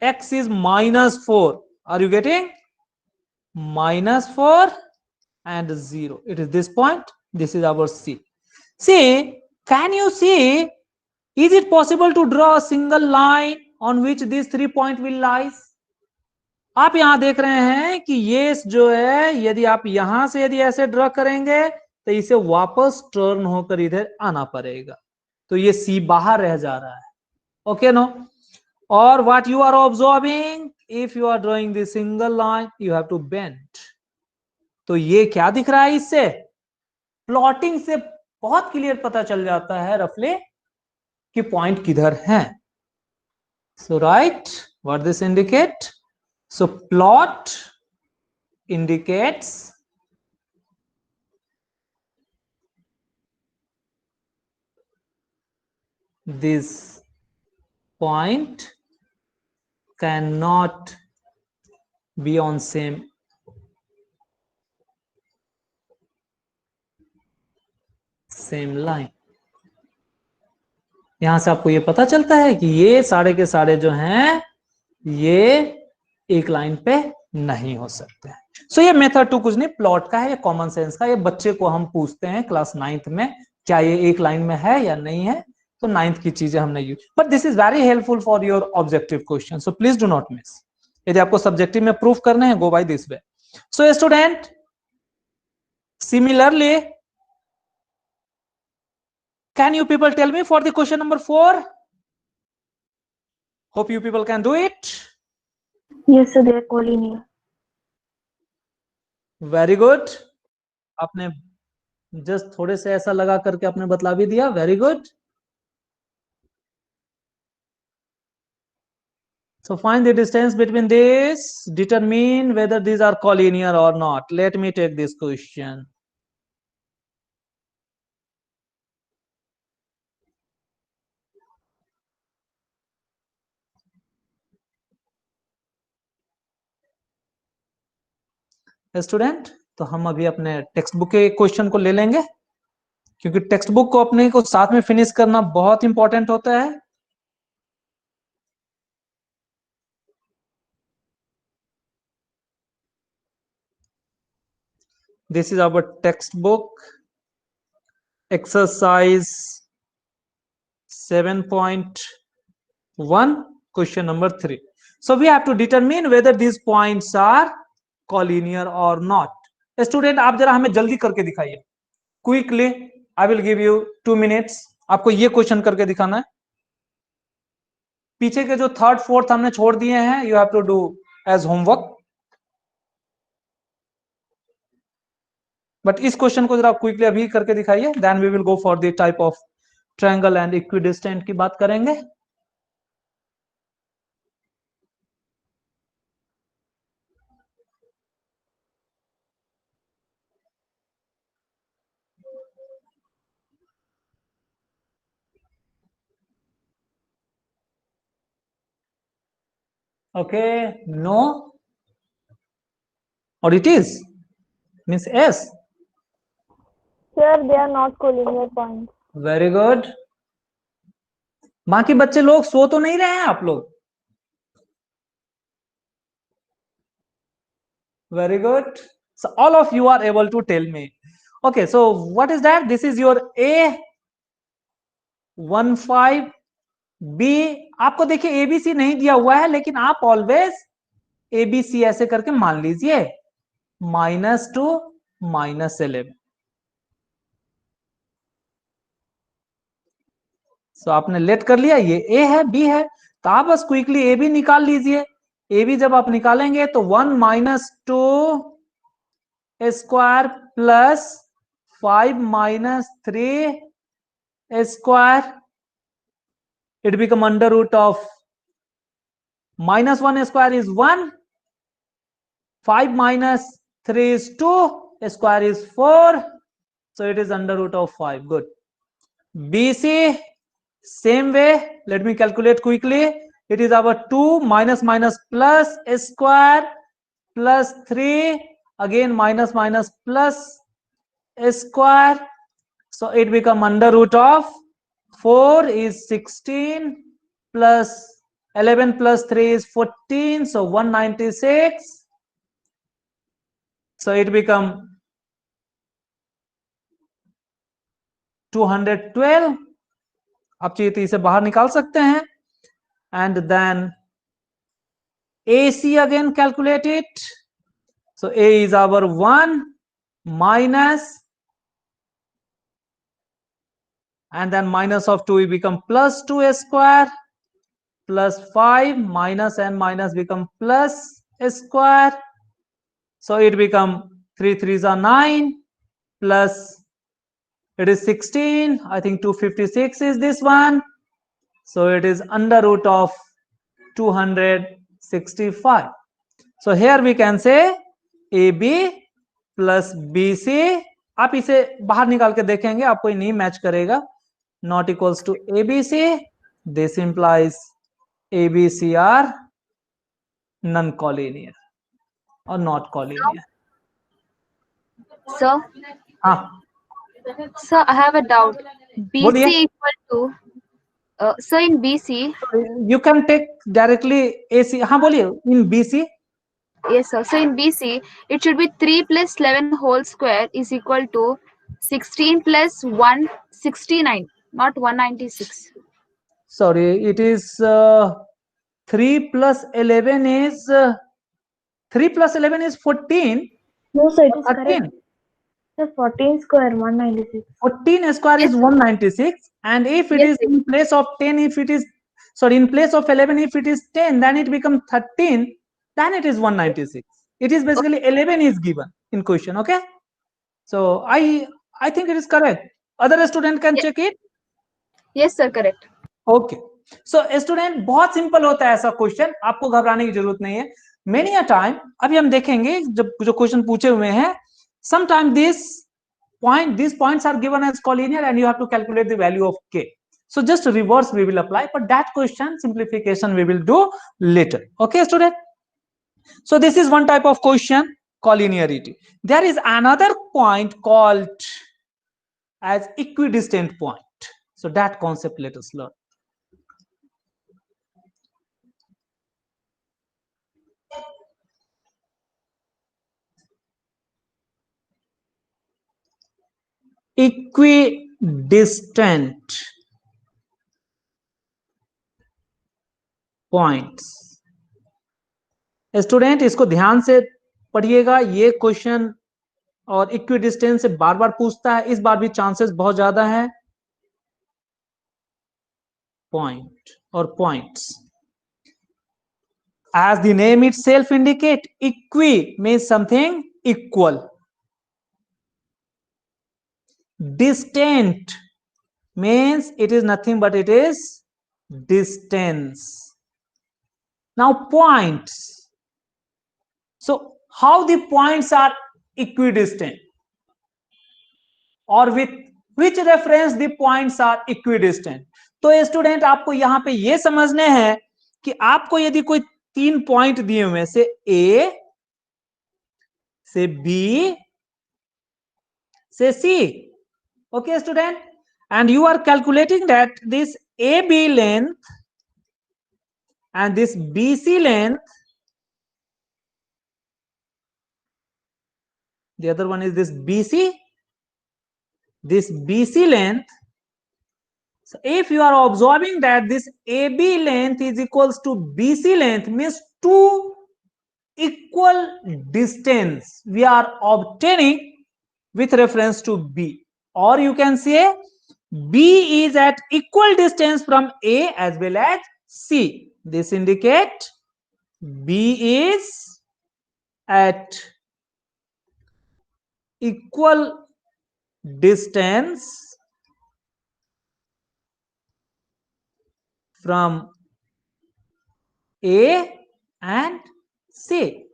X is -4. Are you getting? -4 and 0. It is this point. This is our C. See, can you see? Is it possible to draw a single line on which these 3 points will lies? आप यहां देख रहे हैं कि ये जो है, यदि आप यहां से यदि ऐसे ड्रॉ करेंगे तो इसे वापस टर्न होकर इधर आना पड़ेगा, तो ये सी बाहर रह जा रहा है. Okay no? और what you are observing, if you are drawing the single line you have to bend. तो ये क्या दिख रहा है? इससे प्लॉटिंग से बहुत क्लियर पता चल जाता है रफली कि पॉइंट किधर है. So right, what this indicate? So plot indicates this point cannot be on same line. यहां से आपको ये पता चलता है कि ये सारे के सारे जो हैं ये एक लाइन पे नहीं हो सकते हैं. सो ये मेथड 2 कुछ नहीं, प्लॉट का है, ये कॉमन सेंस का. ये बच्चे को हम पूछते हैं क्लास 9th में क्या ये एक लाइन में है या नहीं है, तो 9th की चीजें हमने use. But this is very helpful for your objective question, so please do not miss. यदि आपको सब्जेक्टिव में प्रूफ करने हैं, go by this way. So student, similarly can you people tell me for the question number 4? Hope you people can do it. Yes, sir, they are collinear. Very good. आपने just थोड़े से ऐसा लगा करके आपने बतला भी दिया. Very good. So find the distance between this, determine whether these are collinear or not. Let me take this question. Student, तो हम अभी अपने टेक्स्ट बुक के क्वेश्चन को ले लेंगे. क्योंकि टेक्स्ट बुक को अपने को साथ में फिनिश करना बहुत इंपॉर्टेंट होता है। This is our textbook exercise 7.1 question number 3. So we have to determine whether these points are collinear or not. Student, आप जरा हमें जल्दी करके दिखाइए, quickly. I will give you 2 minutes। आपको ये क्वेश्चन करके दिखाना है। पीछे के जो थर्ड फोर्थ हमने छोड़ दिए हैं, you have to do as homework. But इस क्वेश्चन को जरा क्विकली अभी करके दिखाइए, then we will go for the type of triangle and equidistant की बात करेंगे। Okay, no, or it is, means yes. Sir, they are not collinear points. Very good. बाकी बच्चे लोग सो तो नहीं रहे हैं आप लोग? Very good. So all of you are able to tell me. Okay, so what is that? This is your A15 B। आपको देखिए ABC नहीं दिया हुआ है, लेकिन आप ऑलवेज ABC ऐसे करके मान लीजिए, -2 -11। सो आपने लेट कर लिया, ये A है, B है, तो आप बस क्विकली ए बी निकाल लीजिए। ए बी जब आप निकालेंगे तो 1 - 2 square plus 5 - 3 square, it become under root of -1 square is 1, 5 - 3 is 2, square is 4, so it is under root of 5. Good. BC, same way, let me calculate quickly. It is our 2 minus plus square plus 3, again minus plus square, so it become under root of 4 is 16 plus 11 plus 3 is 14, so 196, so it become 212। आप चाहिए तो इसे बाहर निकाल सकते हैं, and then AC again calculate it. So A is our 1 minus, and then minus of 2 will become plus 2 square plus 5 minus and minus become plus square, so it become 3 3s are 9 plus it is 16. I think 256 is this one, so it is under root of 265. So here we can say AB plus BC। आप इसे बाहर निकाल के देखेंगे, आपको नहीं match करेगा, not equals to ABC। This implies ABC are non-collinear or not collinear. Sir, हाँ, sir, I have a doubt. बोलिए। BC equal to, so in BC, You can take directly AC। हाँ बोलिए, in BC। yes sir, so in BC, it should be 3 plus 11 whole square is equal to 16 plus 169, not 196. Sorry, it is 3 plus 11 is 3 plus 11 is 14. No, sir, it is 13. correct. Sir, 14 square, 196. 14 square is 196, and if it Yes, is in place of 10, if it is, sorry, in place of 11, if it is 10, then it becomes 13, then it is 196. It is basically 11 is given in question. Okay, so I think it is correct. Other student can check it. Yes sir, correct. Okay, so student, बहुत simple होता है ऐसा question, आपको घबराने की जरूरत नहीं है। मेनी अ टाइम, अभी हम देखेंगे जब जो क्वेश्चन पूछे हुए हैं, sometime these points are given as collinear and you have to calculate the value of k. So just reverse we will apply, but that question simplification we will do later. Okay student, so this is one type of question, collinearity. There is another point called as equidistant point. So that concept let us learn. Equidistant points. Student इसको ध्यान से पढ़िएगा, ये question और equidistance से बार बार पूछता है, इस बार भी चांसेस बहुत ज्यादा है. पॉइंट और points, as the name itself indicate, equi means something equal. Distant means it is nothing but it is distance. Now points. So how the points are equidistant, or with which reference the points are equidistant? तो student आपको यहां पे ये समझने हैं कि आपको यदि कोई 3 पॉइंट दिए हुए से A से B से C, okay student, and you are calculating that this AB length and this BC length, the other one is this BC length. So if you are observing that this AB length is equals to BC length, means 2 equal distance we are obtaining with reference to B, or you can say B is at equal distance from A as well as C. This indicate B is at equal distance from A and C.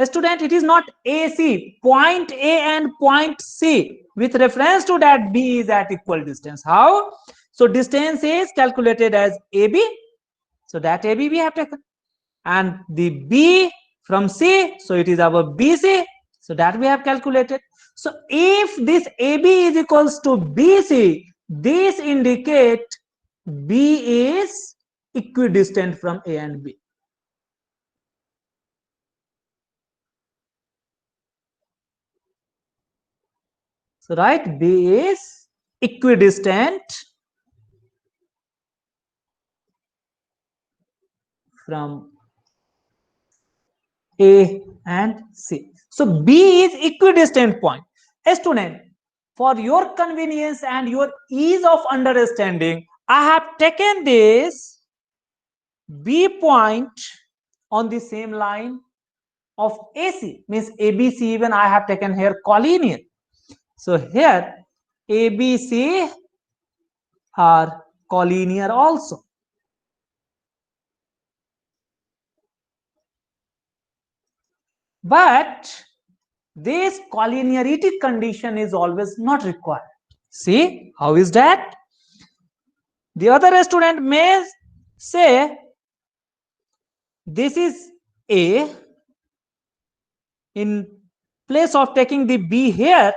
Student, it is not AC, point A and point C. With reference to that, B is at equal distance. How? So distance is calculated as AB. So that AB we have taken. And the B from C, so it is our BC. So that we have calculated. So if this AB is equals to BC, this indicate B is equidistant from A and B. So right, B is equidistant from A and C. So B is equidistant point. A student, for your convenience and your ease of understanding, I have taken this B point on the same line of AC, means ABC, even I have taken here collinear. So here ABC are collinear also. But this collinearity condition is always not required. See, how is that? The other student may say this is A. In place of taking the B here,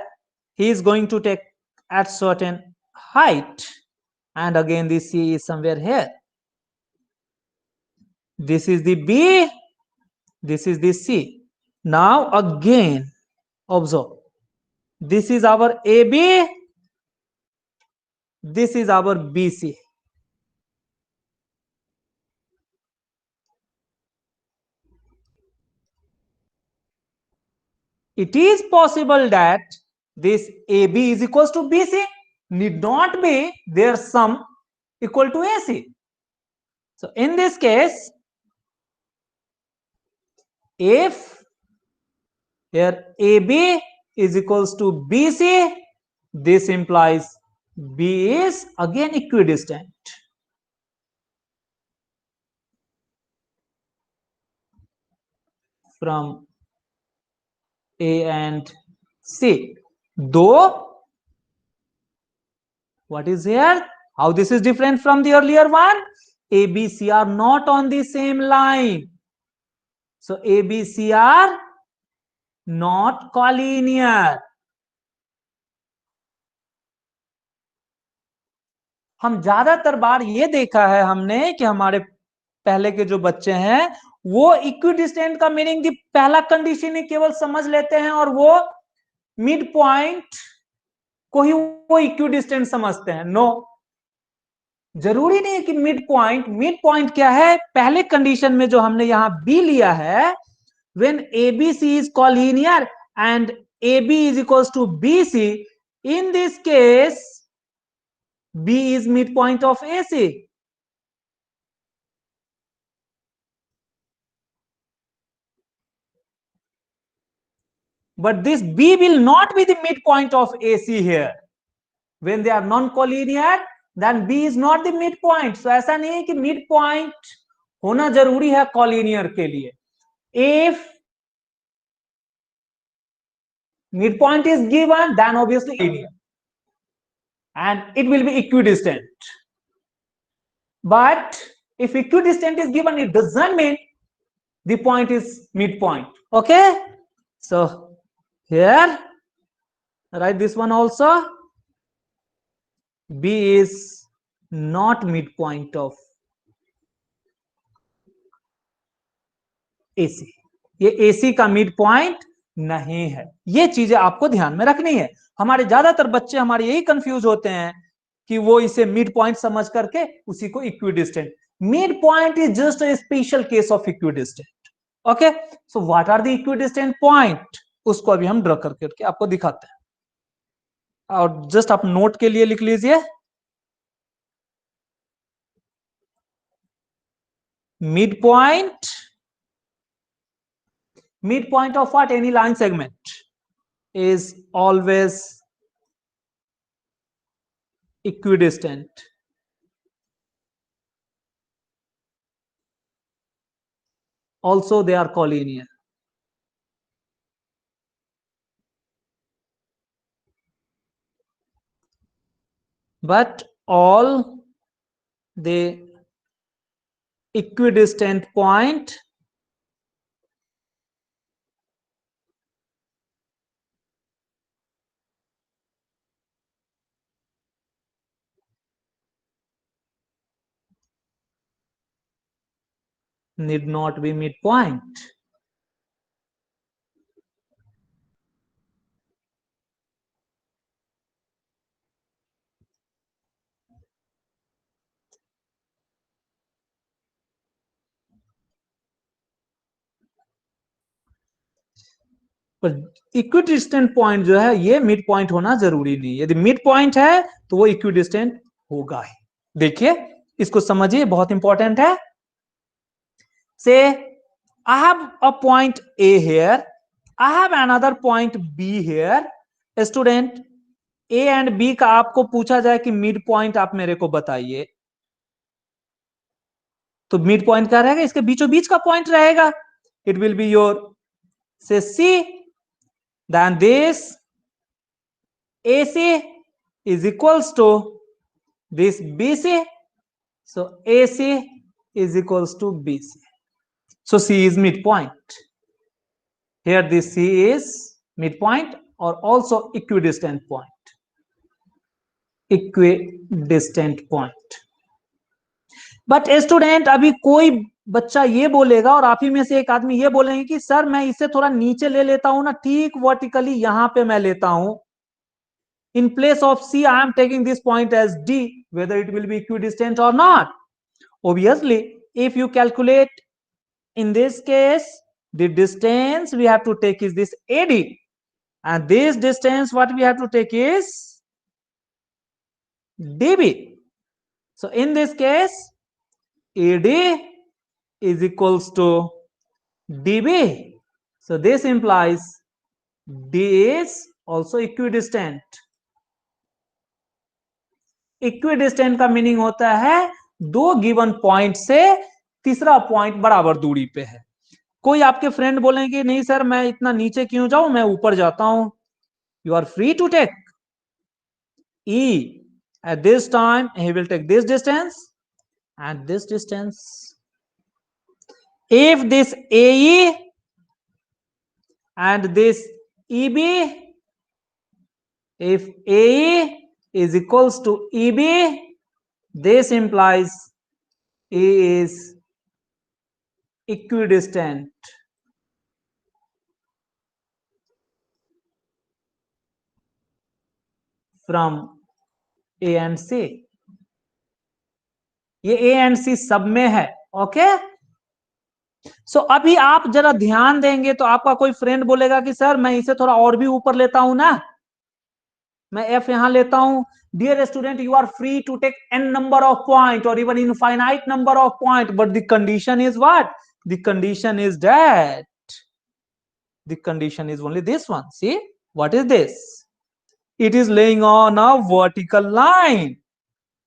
he is going to take at certain height, and again the C is somewhere here. This is the B, this is the C. Now again observe, this is our AB, this is our BC. It is possible that this AB is equals to BC, need not be their sum equal to AC. So in this case, if here AB is equals to BC, this implies B is again equidistant from A and C. Though, what is here? How this is different from the earlier one? ABC are not on the same line. So ABC are not collinear. हम ज्यादातर बार ये देखा है हमने कि हमारे पहले के जो बच्चे हैं वो इक्विडिस्टेंट का मीनिंग पहला कंडीशन ही केवल समझ लेते हैं और वो मिड पॉइंट को ही वो इक्विडिस्टेंट समझते हैं। नो, जरूरी नहीं है कि मिड पॉइंट क्या है, पहले कंडीशन में जो हमने यहां बी लिया है, when ABC is collinear and AB is equals to BC, in this case B is midpoint of AC. But this B will not be the midpoint of AC here. When they are non-collinear, then B is not the midpoint. So ऐसा नहीं है कि midpoint होना जरूरी है collinear के लिए. If midpoint is given, then obviously linear, and it will be equidistant. But if equidistant is given, it doesn't mean the point is midpoint. Okay, so here write this one also. B is not midpoint of AC. ये AC का mid point नहीं है। ये चीजें आपको ध्यान में रखनी है। हमारे ज्यादातर बच्चे हमारे यही कंफ्यूज होते हैं कि वो इसे मिड पॉइंट समझ करके उसी को equidistant. Mid point is just a special case of equidistant. Okay, so what are the equidistant point, उसको अभी हम ड्रॉ करके आपको दिखाते हैं, और जस्ट आप नोट के लिए लिख लीजिए midpoint of what, any line segment is always equidistant. Also they are collinear. But all the equidistant point need not be midpoint. पर इक्विडिस्टेंट पॉइंट जो है ये मिड पॉइंट होना जरूरी नहीं। यदि मिड पॉइंट है तो वो इक्विडिस्टेंट होगा ही। देखिए इसको समझिए, बहुत इंपॉर्टेंट है। से I have a point A here, I have another point B here. Student A and B का आपको पूछा जाए कि मिड पॉइंट आप मेरे को बताइए, तो मिड पॉइंट क्या रहेगा, इसके बीचों बीच का पॉइंट रहेगा। इट विल बी योर से C, then this AC is equals to this BC, so AC is equals to BC. So C is midpoint. Here this C is midpoint or also equidistant point. Equidistant point. But student अभी कोई बच्चा ये बोलेगा और आप ही में से एक आदमी ये बोलेंगे कि सर मैं इसे थोड़ा नीचे ले लेता हूं ना, ठीक वर्टिकली यहां पे मैं लेता हूं, in place of C I am taking this point as D, whether it will be equidistant or not. Obviously if you calculate in this case the distance we have to take is this AD, and this distance what we have to take is DB. So in this case AD is equals to DB. So this implies D is also equidistant. Equidistant का meaning होता है दो given point से तीसरा point बराबर दूरी पे है। कोई आपके फ्रेंड बोलेंगे नहीं सर मैं इतना नीचे क्यों जाऊं, मैं ऊपर जाता हूं, you are free to take E at this time, he will take this distance and this distance. If this AE and this EB, if AE is equals to EB, this implies A is equidistant from A and C. ये A and C सब में है. Okay, सो अभी आप जरा ध्यान देंगे तो आपका कोई फ्रेंड बोलेगा कि सर मैं इसे थोड़ा और भी ऊपर लेता हूं ना, मैं F यहां लेता हूं. Dear student, you are free to take n number of point or even infinite number of point, but the condition is what? The condition is that the condition is only this one. See, what is this? It is laying on a vertical line.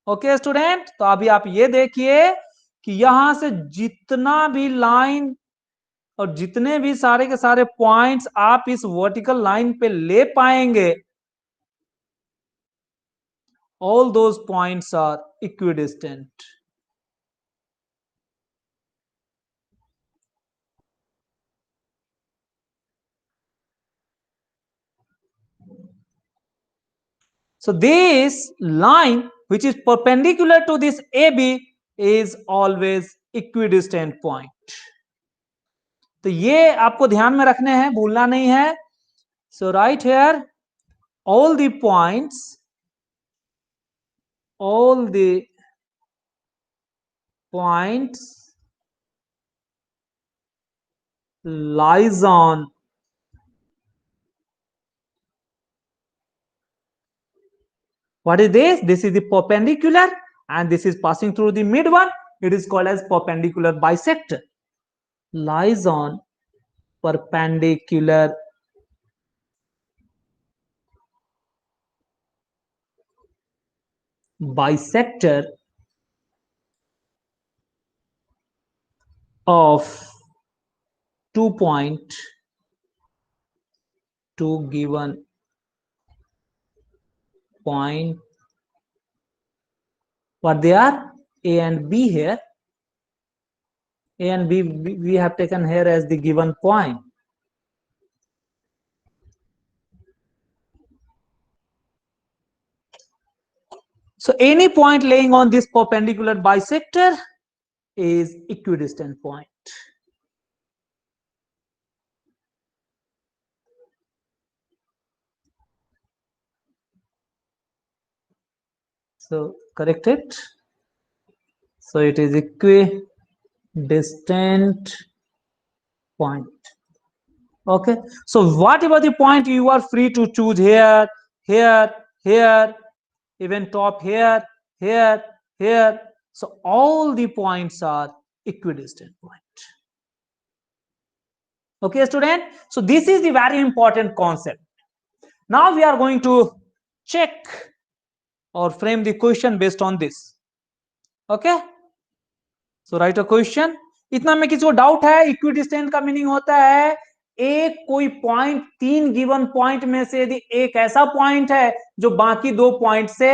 Okay student, तो अभी आप ये देखिए कि यहां से जितना भी लाइन और जितने भी सारे के सारे पॉइंट्स आप इस वर्टिकल लाइन पे ले पाएंगे, all those points are equidistant. So this line which is perpendicular to this AB is always equidistant point. तो ये आपको ध्यान में रखने हैं, भूलना नहीं है. So right here, all the points lies on what is this? This is the perpendicular and this is passing through the mid one. It is called as perpendicular bisector. Lies on perpendicular bisector of 2 point to given point. What they are? A and B here. A and B we have taken here as the given point. So any point laying on this perpendicular bisector is equidistant point. So correct it. So it is equidistant point. Okay. So whatever the point you are free to choose here, here, here, even top here, here, here. So all the points are equidistant point. Okay, student. So this is the very important concept. Now we are going to check or frame the question based on this. Okay. So write a question. इतना में किसी को doubt है? Equidistant का meaning होता है एक कोई पॉइंट, 3 गिवन पॉइंट में से यदि एक ऐसा पॉइंट है जो बाकी 2 पॉइंट से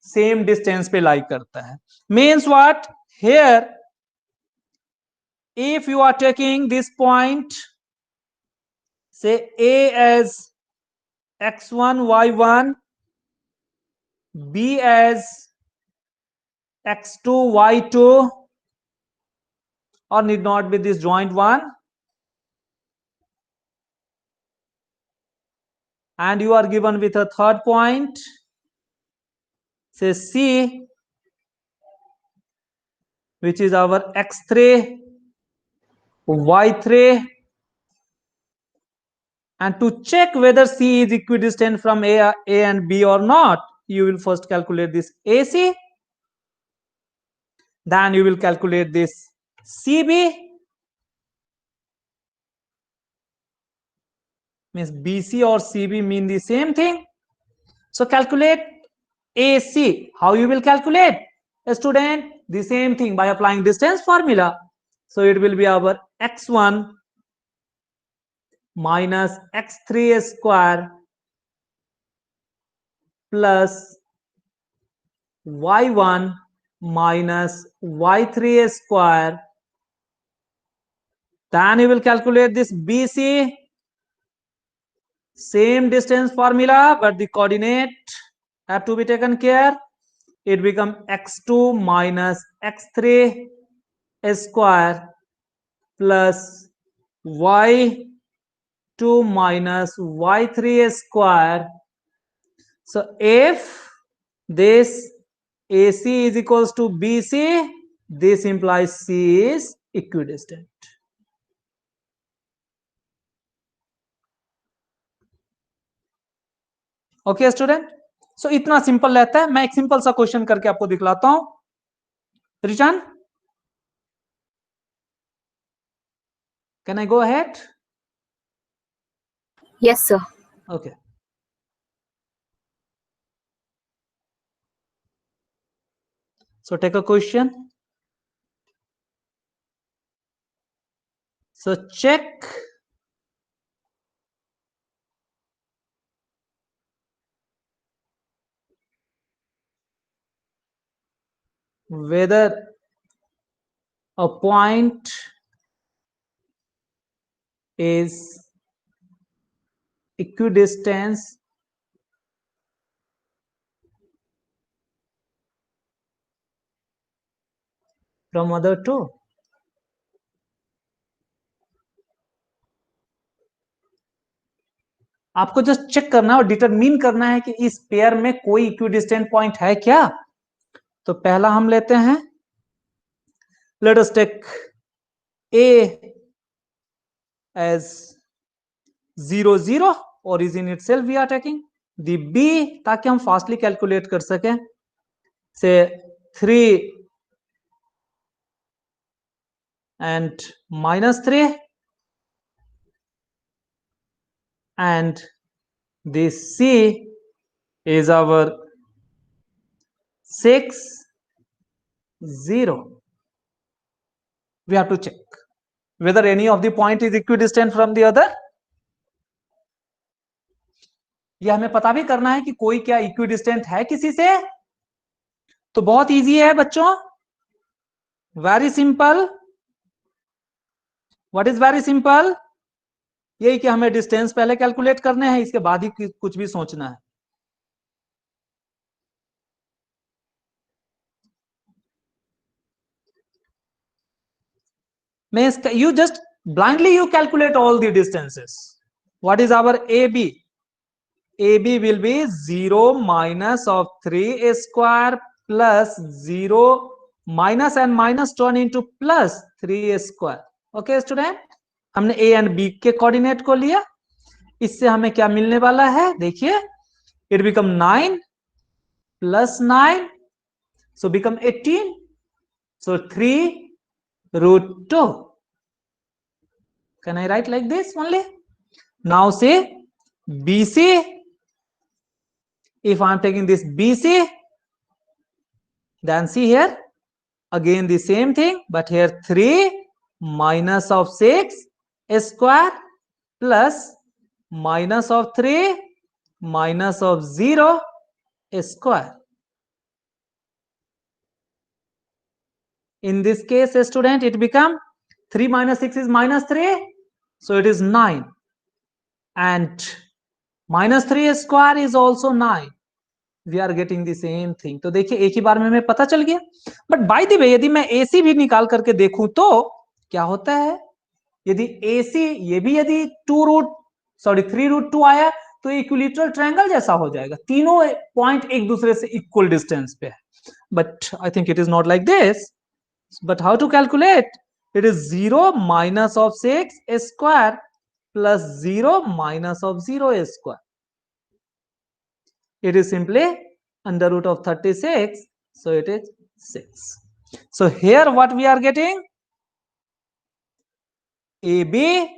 सेम डिस्टेंस पे लाई करता है. Means what? Here if you are taking this point, say A as x1 y1, B as x2 y2, or need not be this joint one, and you are given with a third point, say C, which is our x3 y3, and to check whether C is equidistant from A and B or not, you will first calculate this AC, then you will calculate this CB, means BC or CB mean the same thing. So calculate AC. How you will calculate? A student, the same thing by applying distance formula. So it will be our x1 minus x3 square plus y1 minus y3 square. Then you will calculate this BC. Same distance formula, but the coordinate have to be taken care. it become x2 minus x3 square plus y2 minus y3 square. So if this AC is equals to BC, this implies C is equidistant. Okay student, so इतना simple रहता है. मैं एक simple सा question करके आपको दिखलाता हूं. Richan, can I go ahead? Yes, sir. Okay. So take a question. So check whether a point is equidistant from other two. आपको जस्ट चेक करना है और डिटरमिन करना है कि इस पेयर में कोई इक्विडिस्टेंट पॉइंट है क्या. तो पहला हम लेते हैं, let us take A as 0 0, origin itself we are taking the B ताकि हम फास्टली कैलकुलेट कर सकें. से 3 and minus 3 and this C is our 6 0. We have to check whether any of the point is equidistant from the other. यह हमें पता भी करना है कि कोई क्या इक्विडिस्टेंट है किसी से. तो बहुत इजी है बच्चों, very simple. What is very simple? यही कि हमें डिस्टेंस पहले कैलकुलेट करने हैं, इसके बाद ही कुछ भी सोचना है. Means you just blindly you calculate all the distances. What is our AB? AB will be 0 minus of 3 square plus 0 minus and minus turn into plus 3 square. Okay student, हमने A and B के coordinate को लिया. इससे हमें क्या मिलने वाला है देखिए, it become 9 plus 9, so become 18, so 3 root 2. Can I write like this only? Now say BC, if I am taking this BC, then see here again the same thing, but here 3 minus of 6 square plus minus of 3 minus of 0 square. In this case student, it become 3 minus 6 is minus 3, so it is 9, and minus 3 square is also 9. We are getting the same thing. तो देखिए एक ही बार में हमें पता चल गया. But by the way यदि मैं AC भी निकाल करके देखूं तो क्या होता है, यदि AC ये भी यदि 3 रूट 2 आया तो इक्विलैटरल ट्रायंगल जैसा हो जाएगा, तीनों पॉइंट एक दूसरे से इक्वल डिस्टेंस पे है. But I think it is not like this. But how to calculate? it is 0 minus of 6 square plus 0 minus of 0 square. It is simply under root of 36, so it is 6. So here what we are getting, AB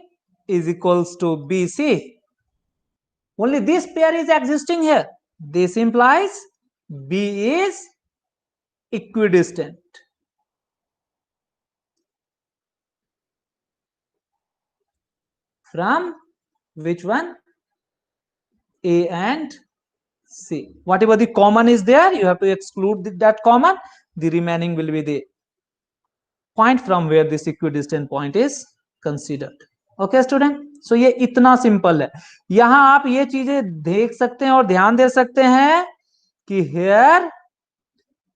is equals to BC. Only this pair is existing here. This implies B is equidistant. From which one? A and C. Whatever the common is there, you have to exclude that common. The remaining will be the point from where this equidistant point is considered. Okay student, so ये इतना simple है. यहां आप ये चीजें देख सकते हैं और ध्यान दे सकते हैं कि here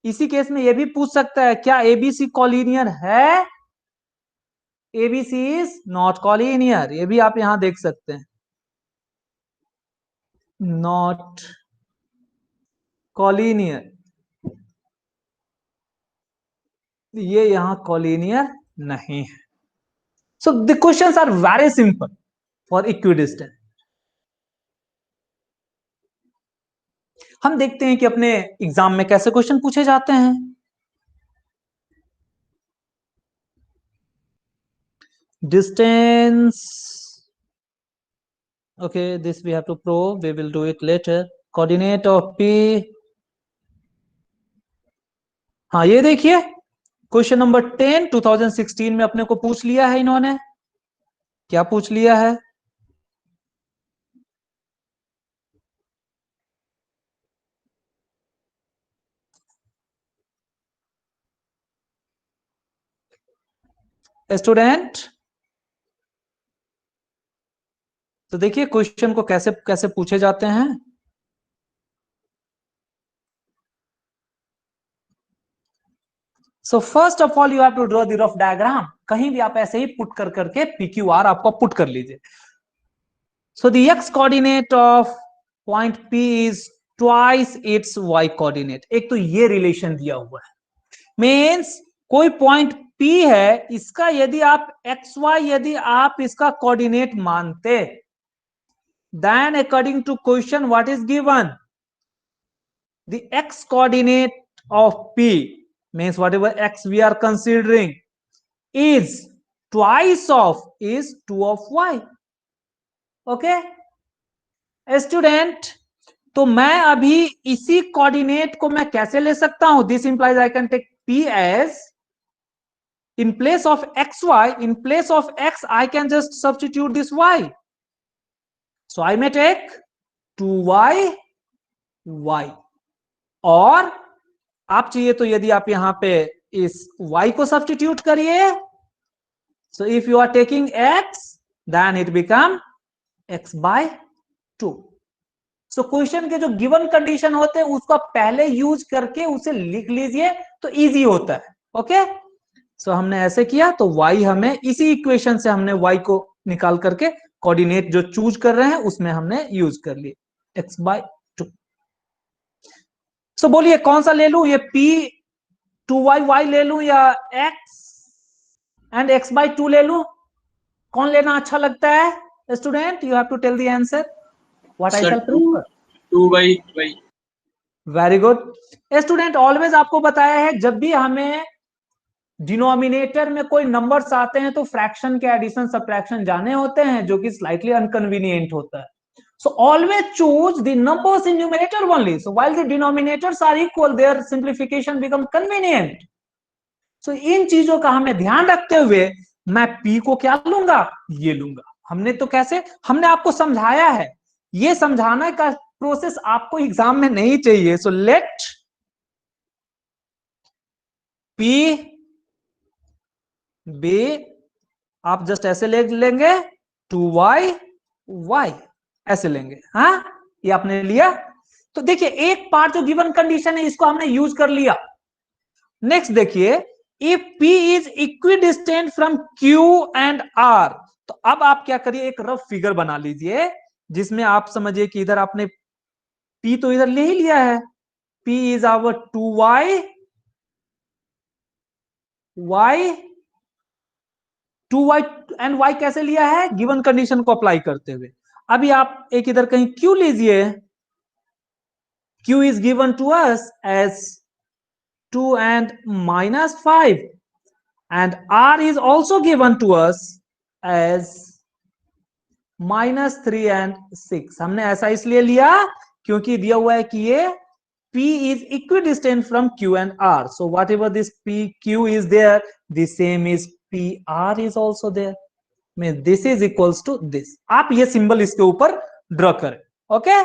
इसी केस में ये भी पूछ सकता है क्या एबीसी कॉलिनियर है? एबीसी इज नॉट कॉलिनियर, ये भी आप यहां देख सकते हैं, नॉट कॉलिनियर, ये यहां कॉलिनियर नहीं है। So the questions are very simple for equidistant. हम देखते हैं कि अपने एग्जाम में कैसे क्वेश्चन पूछे जाते हैं। Distance, okay, this we have to prove, we will do it later. Coordinate of P, हाँ ये देखिए क्वेश्चन नंबर 10 2016 में अपने को पूछ लिया है इन्होंने। क्या पूछ लिया है? स्टूडेंट, तो देखिए क्वेश्चन को कैसे कैसे पूछे जाते हैं। So first of all you have to draw the rough diagram. कहीं भी आप ऐसे ही पुट कर करके PQR आपको पुट कर लीजिए। So the x coordinate of point P is twice its y coordinate. एक तो ये रिलेशन दिया हुआ है, मीन्स कोई पॉइंट P है, इसका यदि आप xy यदि आप इसका कोऑर्डिनेट मानते, then according to question what is given, the x coordinate of P means whatever x we are considering is twice of is 2 of y. okay student, तो मैं अभी इसी कोऑर्डिनेट को मैं कैसे ले सकता हूं? This implies I can take P as in place of xy, in place of x I can just substitute this y, so I may take 2y y, और आप चाहिए तो यदि आप यहां पे इस y को सब्स्टिट्यूट करिए, so if you are taking x then it become x by 2. So question के जो गिवन कंडीशन होते हैं उसका पहले यूज करके उसे लिख लीजिए तो इजी होता है। ओके, सो हमने ऐसे किया तो y हमें इसी इक्वेशन से हमने y को निकाल करके कोऑर्डिनेट जो चूज कर रहे हैं उसमें हमने यूज कर लिए x by 2. सो बोलिए कौन सा ले लूं, ये P 2y ले लूं या x एंड x by 2 ले लूं? कौन लेना अच्छा लगता है student? You have to tell the answer what I shall prefer. 2y। Very good student, always आपको बताया है जब भी हमें डिनोमिनेटर में कोई नंबर्स आते हैं तो फ्रैक्शन के एडिशन सब्ट्रैक्शन जाने होते हैं जो कि स्लाइटली अनकन्वीनियंट होता है। So always choose the numbers in numerator only. So while the denominators are equal, their simplification become convenient. So इन चीजों का हमें ध्यान रखते हुए मैं P को क्या लूंगा? ये लूंगा। हमने तो कैसे, हमने आपको समझाया है, ये समझाने का प्रोसेस आपको एग्जाम में नहीं चाहिए। सो लेट P बी, आप जस्ट ऐसे ले लेंगे 2y y ऐसे लेंगे। हाँ, ये आपने लिया तो देखिए एक पार्ट जो गिवन कंडीशन है इसको हमने यूज कर लिया। नेक्स्ट देखिए, if P is equidistant from Q and R, तो अब आप क्या करिए, एक रफ फिगर बना लीजिए जिसमें आप समझिए कि इधर आपने P तो इधर ले ही लिया है, P is our 2y2y and y कैसे लिया है? गिवन कंडीशन को अप्लाई करते हुए। अभी आप एक इधर कहीं Q लीजिए, Q is given to us as 2 and -5 and R is also given to us as -3 and 6. हमने ऐसा इसलिए लिया क्योंकि दिया हुआ है कि ये P is equidistant from Q and R. So whatever this PQ is there, the same is PR is also there. Means this is equals to this. आप ये सिंबल इसके ऊपर ड्रॉ करें। ओके,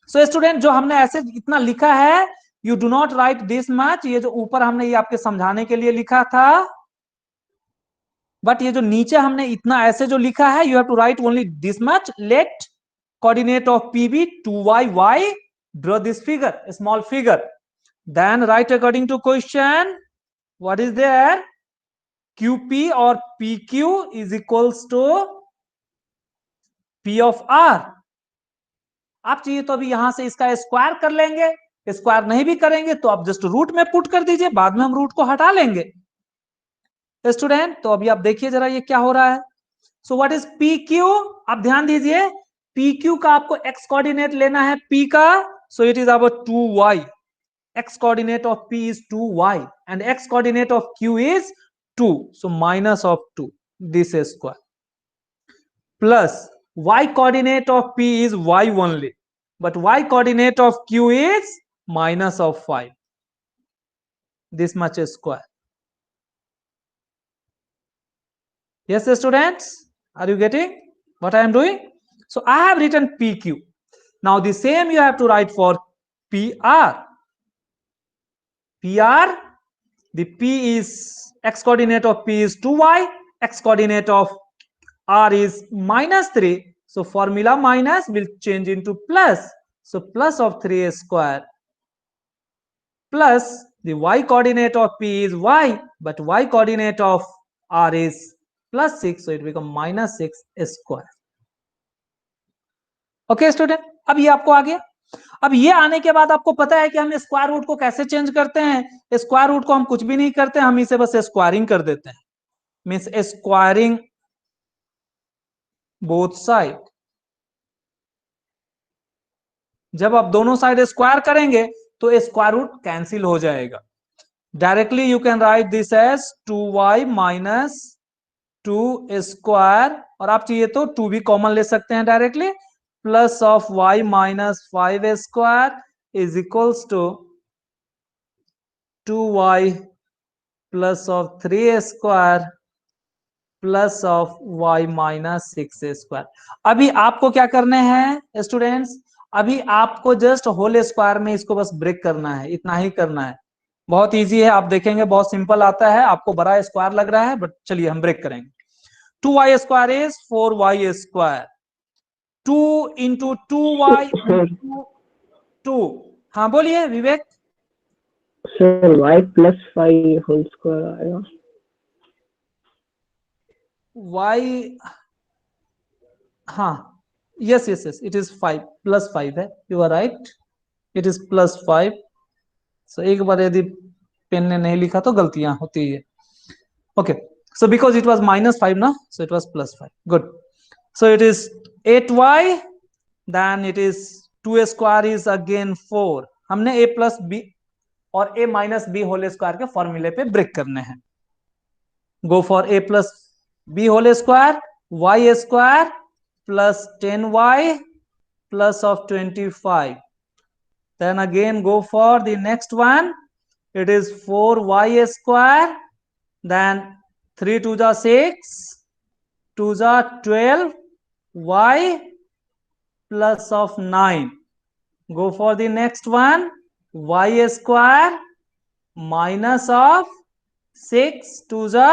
सो स्टूडेंट जो हमने ऐसे इतना लिखा है, you do not right this much, ये जो ऊपर हमने ये आपके समझाने के लिए लिखा था, बट ये जो नीचे हमने इतना ऐसे जो लिखा है, you have to write only this much. Let coordinate of P be 2y y, draw this figure, small figure. Then write according to question. What is there? QP or PQ is equals to P of R. आप चाहिए तो अभी यहां से इसका square कर लेंगे, square नहीं भी करेंगे तो आप जस्ट रूट में पुट कर दीजिए, बाद में हम रूट को हटा लेंगे स्टूडेंट। तो अभी आप देखिए जरा ये क्या हो रहा है। So what is P Q, आप ध्यान दीजिए पी क्यू का आपको एक्स कोऑर्डिनेट लेना है p का, सो it is our 2y, x coordinate of p is 2y and x coordinate of q is 2, so minus of 2, this is square, plus y coordinate of p is y only, but y coordinate of q is minus of 5, this much is square. Yes students, are you getting what I am doing? So I have written pq. Now the same you have to write for pr. PR, the p is x coordinate of p is 2y, x coordinate of r is minus 3, so formula minus will change into plus, so plus of 3 square, plus the y coordinate of p is y, but y coordinate of r is plus 6, so it becomes minus 6 square. Okay student, अब ये आपको आ गया। अब ये आने के बाद आपको पता है कि हम स्क्वायर रूट को कैसे चेंज करते हैं। स्क्वायर रूट को हम कुछ भी नहीं करते, हम इसे बस स्क्वायरिंग कर देते हैं, मींस स्क्वायरिंग बोथ साइड। जब आप दोनों साइड स्क्वायर करेंगे तो स्क्वायर रूट कैंसिल हो जाएगा। Directly you can write this as 2y minus 2 square, और आप चाहिए तो 2 भी कॉमन ले सकते हैं directly, plus of y minus 5 square is equals to 2y plus of 3 square plus of y minus 6 square. अभी आपको क्या करने हैं स्टूडेंट्स, अभी आपको जस्ट होल स्क्वायर में इसको बस ब्रेक करना है, इतना ही करना है। बहुत इजी है, आप देखेंगे बहुत सिंपल आता है, आपको बड़ा स्क्वायर लग रहा है, बट चलिए हम ब्रेक करेंगे। 2y square is 4y square, 2 into 2y into 2, हाँ बोलिए Vivek. Sir y plus 5 whole square आएगा। y, हाँ yes yes yes, it is 5 plus 5 है, you are right, it is plus 5। So एक बार यदि पेन ने नहीं लिखा तो गलतियां होती है। Okay, so because it was minus 5 ना, so it was plus 5, good. So it is 8y, then it is 2 square is again 4। हमने a plus b और a minus b whole square के फॉर्मूले पे ब्रेक करने हैं। Go for a plus b whole square, y square plus 10y plus of 25। Then again go for the next one, it is 4y square, then 3 to the 6, 2 the 12, y plus of 9. Go for the next one, y square minus of 6 to the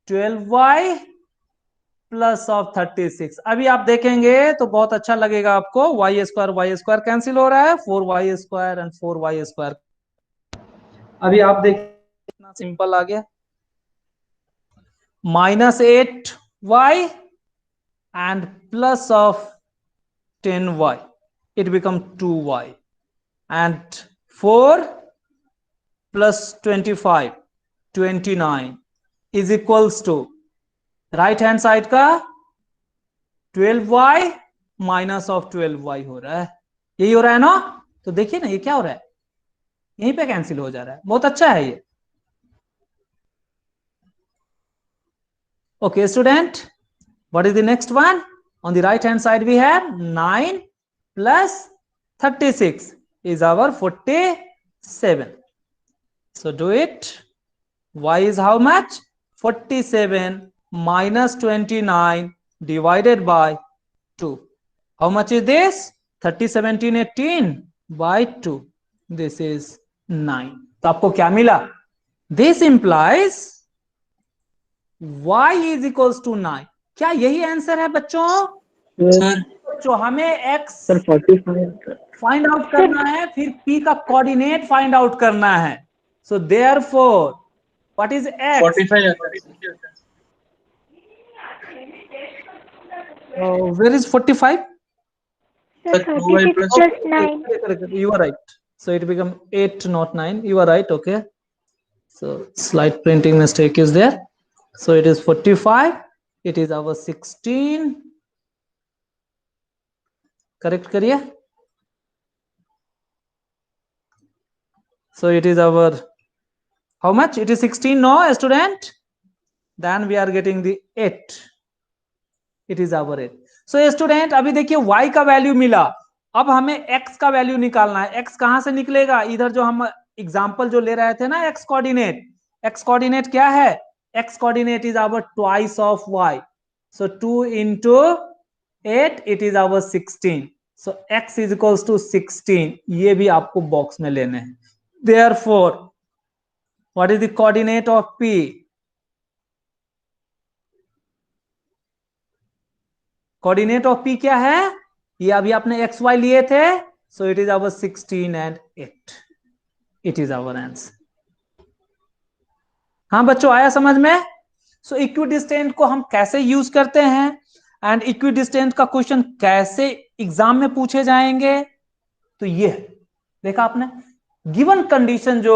12y plus of 36। अभी आप देखेंगे तो बहुत अच्छा लगेगा आपको, y square cancel हो रहा है, 4y square and 4y square. अभी आप देखिए कितना सिंपल आ गया, minus 8y and plus of 10y, it become 2y, and 4 plus 25 29 is equals to right hand side का 12y माइनस ऑफ 12y हो रहा है, यही हो रहा है ना। तो देखिए ना ये क्या हो रहा है, यहीं पे कैंसिल हो जा रहा है, बहुत अच्छा है ये। Okay student, what is the next one? On the right hand side we have 9 plus 36 is our 47. So do it. Y is how much? 47 minus 29 divided by 2. How much is this? 30, 17, 18 by 2. This is 9. तो आपको क्या मिला? This implies y is equals to 9. क्या यही answer है बच्चों? Sir बच्चों हमें x सर 45 फाइंड आउट करना है, फिर p का कोऑर्डिनेट फाइंड आउट करना है. So therefore what is x? 45 आता है. Where is 45? Sir, 2y 36 plus plus Okay, 9. correct. You are right. So it become 8, not 9. You are right. Okay. So slight printing mistake is there. So it is 45. It is our 16. Correct करिए. So it is our, how much? It is 16, no, student? Then we are getting the 8. It is our 8. So student, अभी देखिए y का value मिला. अब हमें x का value निकालना है. x कहां से निकलेगा? इधर जो हम एग्जाम्पल जो ले रहे थे ना, x कोऑर्डिनेट. x कोऑर्डिनेट क्या है? x coordinate is our twice of y. So 2 into 8, it is our 16. So x is equals to 16. ये भी आपको बॉक्स में लेने हैं. Therefore, what is the coordinate of p? Coordinate of p क्या है? ये अभी आपने एक्स वाई लिए थे. So it is our 16 and 8. It is our answer. हाँ बच्चों, आया समझ में? सो इक्विडिस्टेंट को हम कैसे यूज करते हैं एंड इक्विडिस्टेंट का क्वेश्चन कैसे एग्जाम में पूछे जाएंगे, तो ये देखा आपने. गिवन कंडीशन जो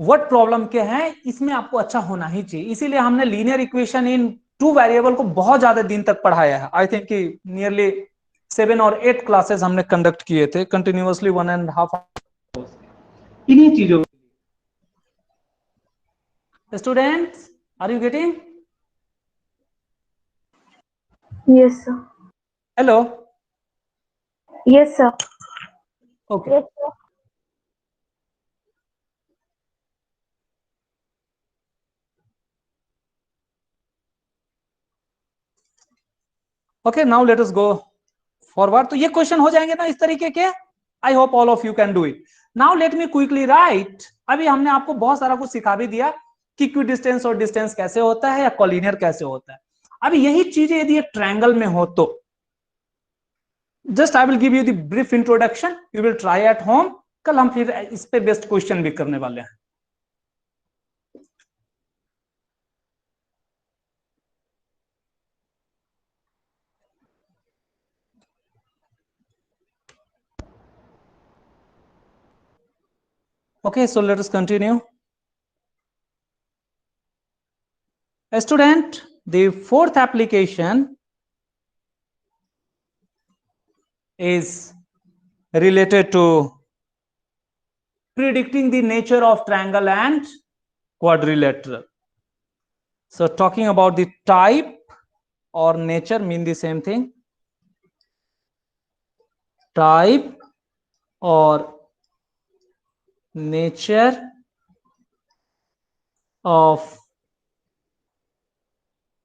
वर्ड प्रॉब्लम के हैं, इसमें आपको अच्छा होना ही चाहिए. इसीलिए हमने लीनियर इक्वेशन इन 2 वेरिएबल को बहुत ज्यादा दिन तक पढ़ाया है. आई थिंक कि नियरली 7 और 8 क्लासेस हमने कंडक्ट किए थे कंटिन्यूअसली 1.5 इन्हीं चीजों. Students, are you getting? Yes, sir. Hello. Yes, sir. Okay. Yes, sir. Okay, now let us go forward. तो ये क्वेश्चन हो जाएंगे ना इस तरीके के. I hope all of you can do it. Now let me quickly write. अभी हमने आपको बहुत सारा कुछ सिखा भी दिया कि इक्विडिस्टेंस और डिस्टेंस कैसे होता है या कॉलिनियर कैसे होता है. अभी यही चीजें यदि एक ट्रायंगल में हो तो just I will give you the brief introduction. You will try at home. कल हम फिर इस पे बेस्ट क्वेश्चन भी करने वाले हैं. Okay, so let us continue. A student, the fourth application is related to predicting the nature of triangle and quadrilateral. So talking about the type or nature mean the same thing. Type or nature of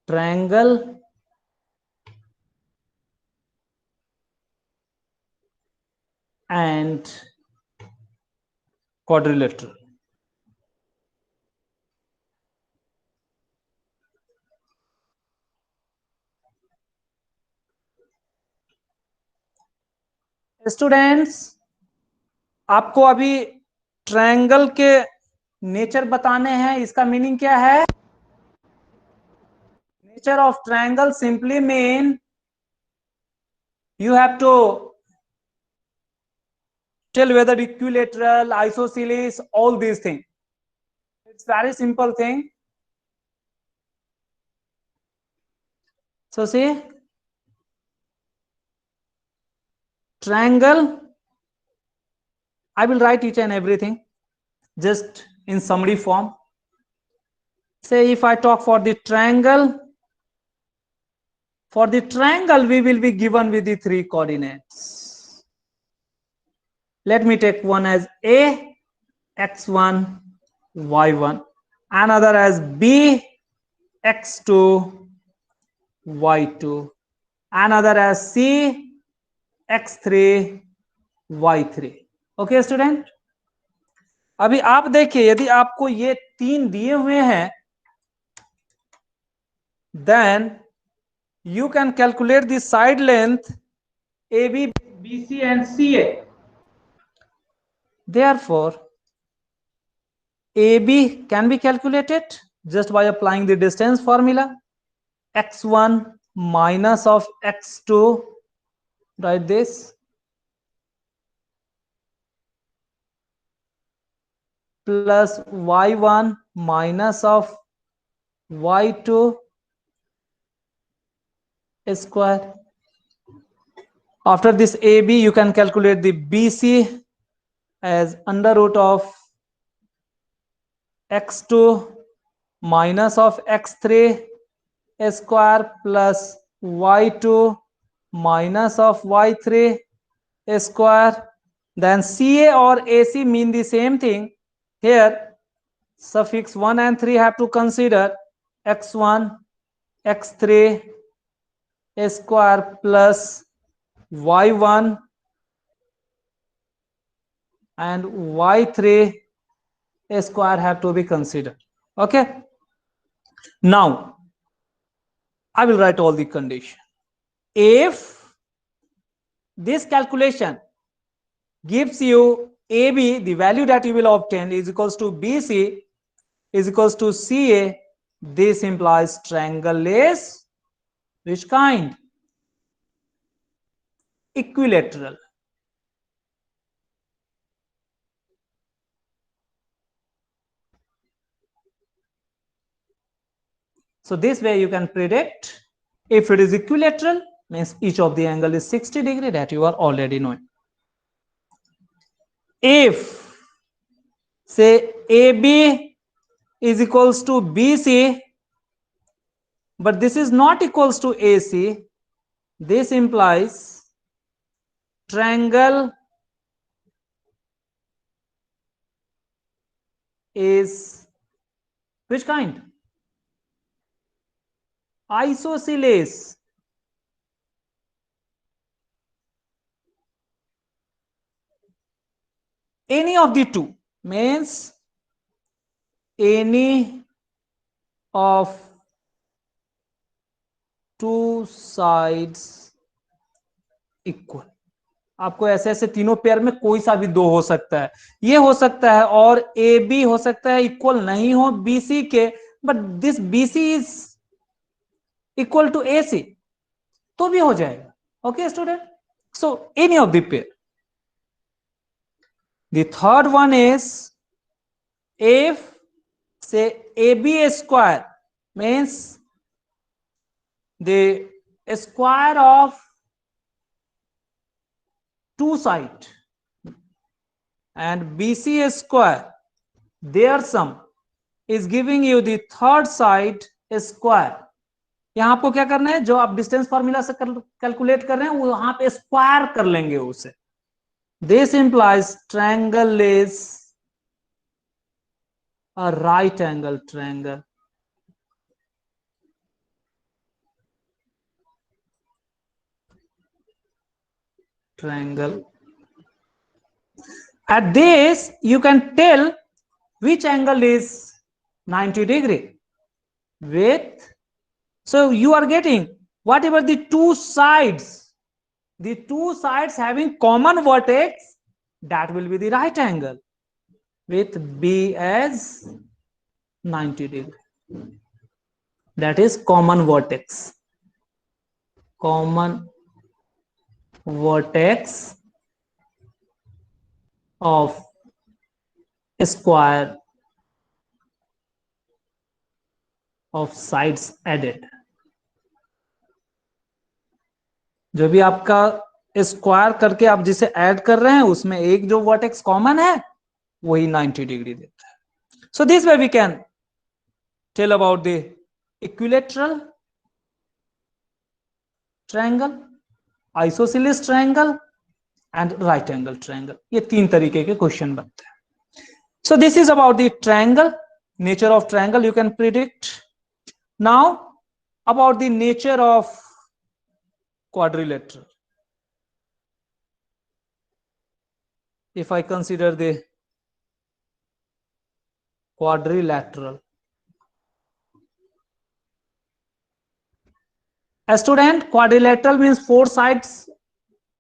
triangle and quadrilateral. Students, आपको अभी triangle के nature बताने हैं. इसका meaning क्या है? Nature of triangle simply mean you have to tell whether equilateral, isosceles, all these things. It's very simple thing. So see, triangle, I will write each and everything just in summary form. Say if I talk for the triangle, we will be given with the 3 coordinates. Let me take one as A, x1, y1, another as B, x2, y2, another as C, x3, y3. Okay student, अभी आप देखिए यदि आपको ये 3 दिए हुए हैं, then you can calculate the side length AB, BC and CA. Therefore, AB can be calculated just by applying the distance formula. X1 minus of X2, write this, plus Y1 minus of Y2 square. After this AB, you can calculate the BC as under root of X2 minus of X3 square plus Y2 minus of Y3 square. Then CA or AC mean the same thing. Here suffix 1 and 3 have to consider X1 X3 square plus Y1 and Y3 square have to be considered. Okay, now I will write all the condition. If this calculation gives you AB, the value that you will obtain is equals to BC is equals to CA, this implies triangle is which kind? Equilateral. So this way you can predict if it is equilateral, means each of the angle is 60 degree, that you are already knowing. If say AB is equals to BC, but this is not equals to AC, this implies triangle is which kind? Isosceles. Any of the two means any of two sides equal. आपको ऐसे ऐसे तीनों pair में कोई सा भी दो हो सकता है, ये हो सकता है, और ए बी हो सकता है इक्वल नहीं हो बीसी के, but this BC is equal to A C, तो भी हो जाएगा. Okay student, so any of the pair. The third one is if say AB square means the square of two sides and BC square, their sum is giving you the third side square. यहां आपको क्या करना है, जो आप distance formula से calculate कर रहे हैं वहां पे स्क्वायर कर लेंगे उसे. This implies triangle is a right angle triangle. At this you can tell which angle is 90 degree with, so you are getting whatever the two sides having common vertex, that will be the right angle with B as 90 degree. That is common vertex. Common vertex of square of sides added. जो भी आपका square करके आप जिसे add कर रहे हैं उसमें एक जो वर्टेक्स कॉमन है वही 90 डिग्री देता है. So this way we can tell about the equilateral triangle, isosceles triangle and right angle triangle. ये तीन तरीके के क्वेश्चन बनते हैं. So this is about the triangle, nature of triangle you can predict. Now about the nature of quadrilateral. If I consider the quadrilateral, A student, quadrilateral means 4 sides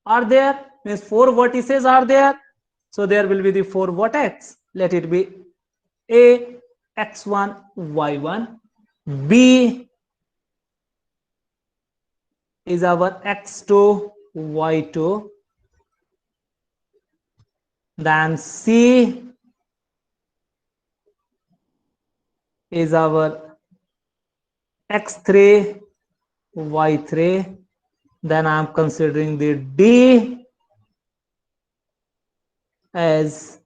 are there, means 4 vertices are there. So there will be the 4 vertex. Let it be A, x1, y1. B is our x2, y2. Then C is our x3, y3. Then I am considering the D as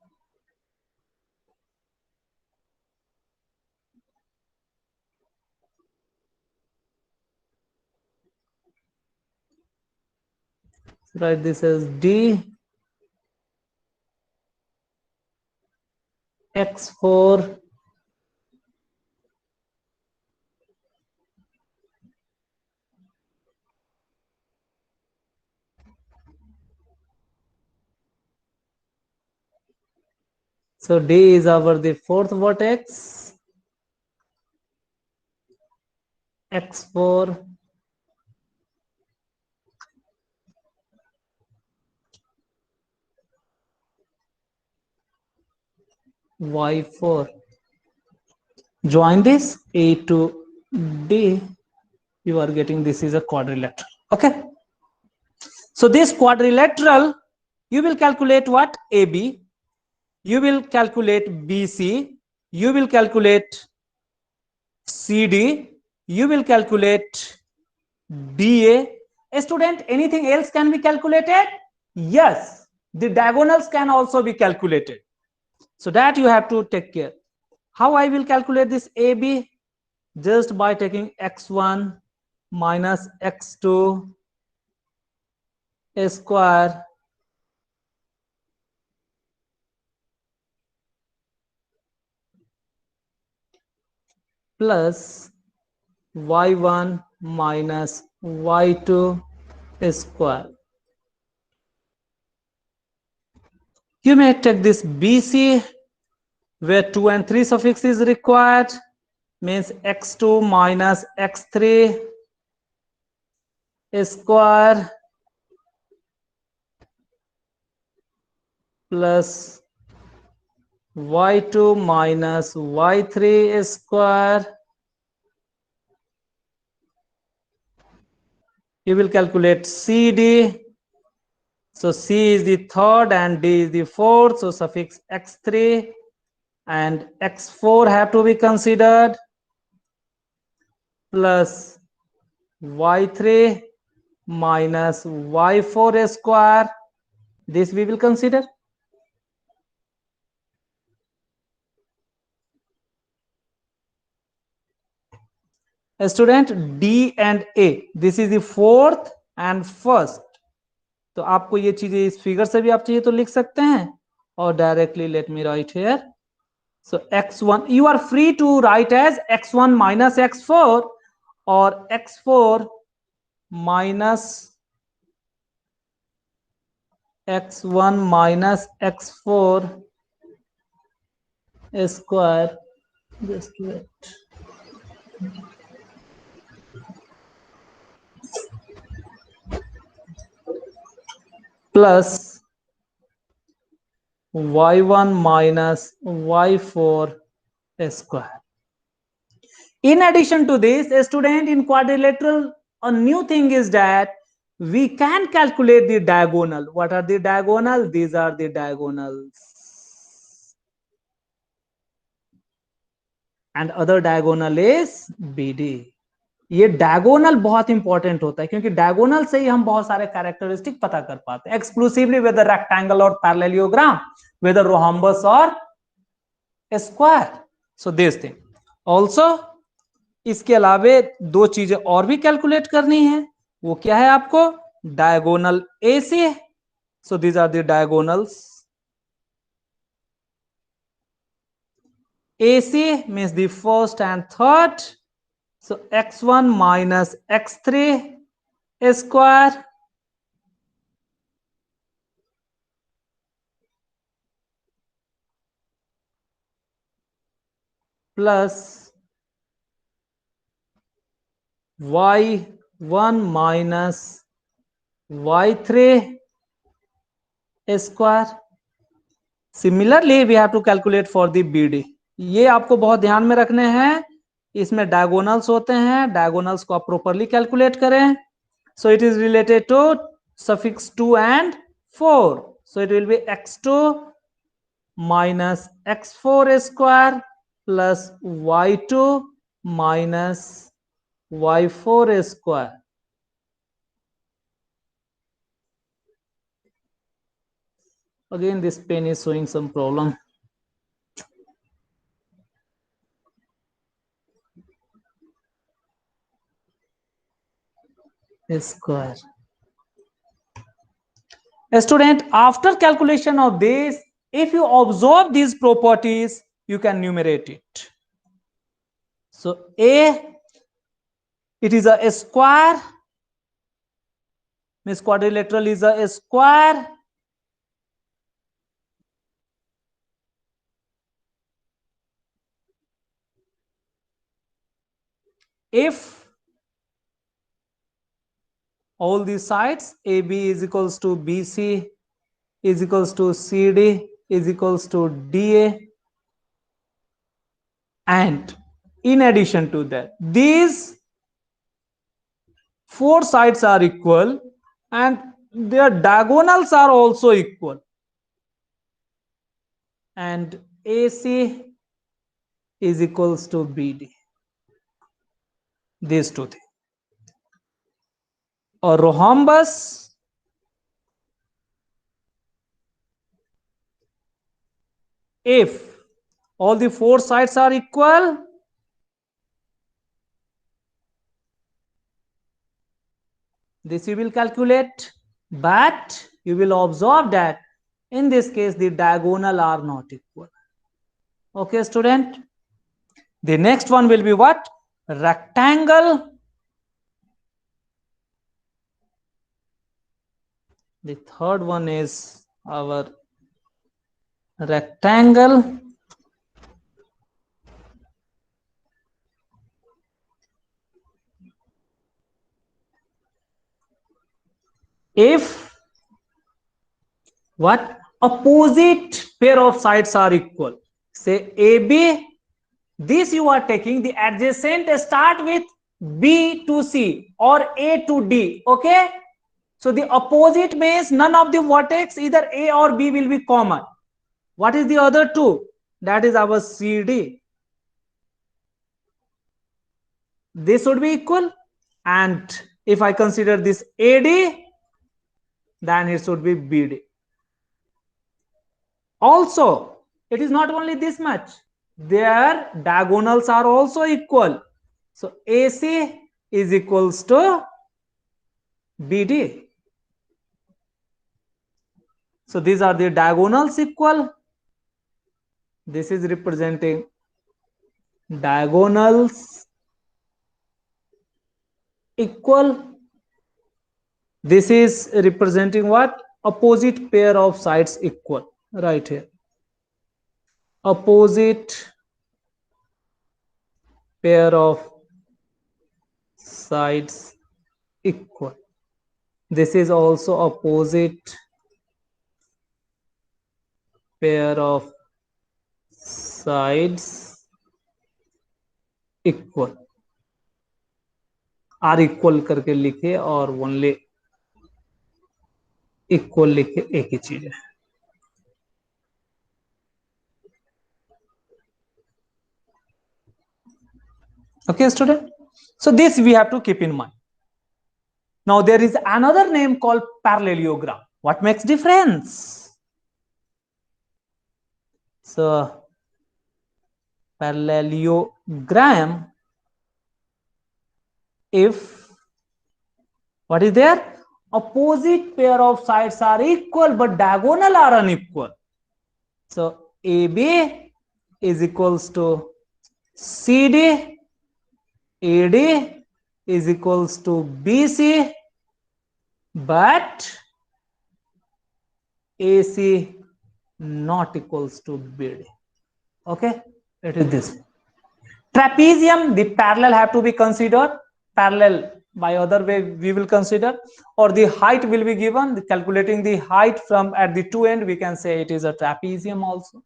write this as D, x4, so D is our the 4th vertex, x4, y4. Join this A to D, you are getting this is a quadrilateral. Okay, so this quadrilateral, you will calculate what? AB, you will calculate BC, you will calculate CD, you will calculate DA. A student, anything else can be calculated? Yes, the diagonals can also be calculated. So that you have to take care. How I will calculate this AB? Just by taking x1 minus x2 square plus y1 minus y2 square. You may take this BC where 2 and 3 suffix is required, means x2 minus x3 square plus y2 minus y3 square. You will calculate CD. So C is the 3rd and D is the 4th. So suffix x3 and x4 have to be considered plus y3 minus y4 square. This we will consider. A student, D and A, this is the 4th and 1st. तो आपको ये चीजें इस figure से भी आप चाहिए तो लिख सकते हैं और directly let me right here. So x1, you are free to write as x1 minus x4 or x4 minus x1 minus x4 square. Just wait. Plus y1 minus y4 square. In addition to this, a student, in quadrilateral, a new thing is that we can calculate the diagonal. What are the diagonal? These are the diagonals. And other diagonal is BD. ये diagonal बहुत important होता है क्योंकि diagonal से ही हम बहुत सारे characteristic पता कर पाते हैं, एक्सक्लूसिवली वेदर रेक्टेंगल और पैरेललोग्राम, वेदर रोहम्बस और square. So this thing also. इसके अलावे 2 चीजें और भी कैलकुलेट करनी है. वो क्या है आपको? Diagonal AC. So these are the diagonals. AC means the 1st and 3rd. So x1 minus x3 square plus y 1 minus y3 square. Similarly, we have to calculate for the BD. ये आपको बहुत ध्यान में रखने हैं, इसमें diagonals होते हैं, डायगोनल्स को आप प्रॉपरली कैलकुलेट करें. So it is related to suffix 2 and 4. So it will be x2 minus x4 square plus y2 minus y4 square. Again, this pen is showing some problem. Square. A student, after calculation of this, if you observe these properties, you can numerate it. So A, it is a square, means quadrilateral is a square. If all these sides AB is equals to BC is equals to CD is equals to DA, and in addition to that, these four sides are equal and their diagonals are also equal, and AC is equals to BD. These two things. A rhombus if all the four sides are equal, this you will calculate, but you will observe that in this case the diagonal are not equal. Okay, student. The next one will be what? Rectangle. The third one is our rectangle. If what? Opposite pair of sides are equal. Say AB, this you are taking the adjacent start with B to C or A to D. Okay. So the opposite means none of the vertex, either A or B, will be common. What is the other two? That is our CD. This should be equal. And if I consider this AD, then it should be BD. Also, it is not only this much. Their diagonals are also equal. So AC is equals to BD. So these are the diagonals equal. This is representing diagonals equal. This is representing what? Opposite pair of sides equal. Right here. Opposite pair of sides equal. This is also opposite pair of sides equal. Are equal करके लिखे और only equal लिखे, एक ही चीज है. Okay, student. So this we have to keep in mind. Now there is another name called parallelogram. What makes difference? So parallelogram, if what is there? Opposite pair of sides are equal but diagonal are unequal. So AB is equals to CD, AD is equals to BC, but AC not equals to BD. Okay, it is this. Trapezium, the parallel have to be considered. Parallel by other way we will consider, or the height will be given. Calculating the height from at the two end, we can say it is a trapezium also,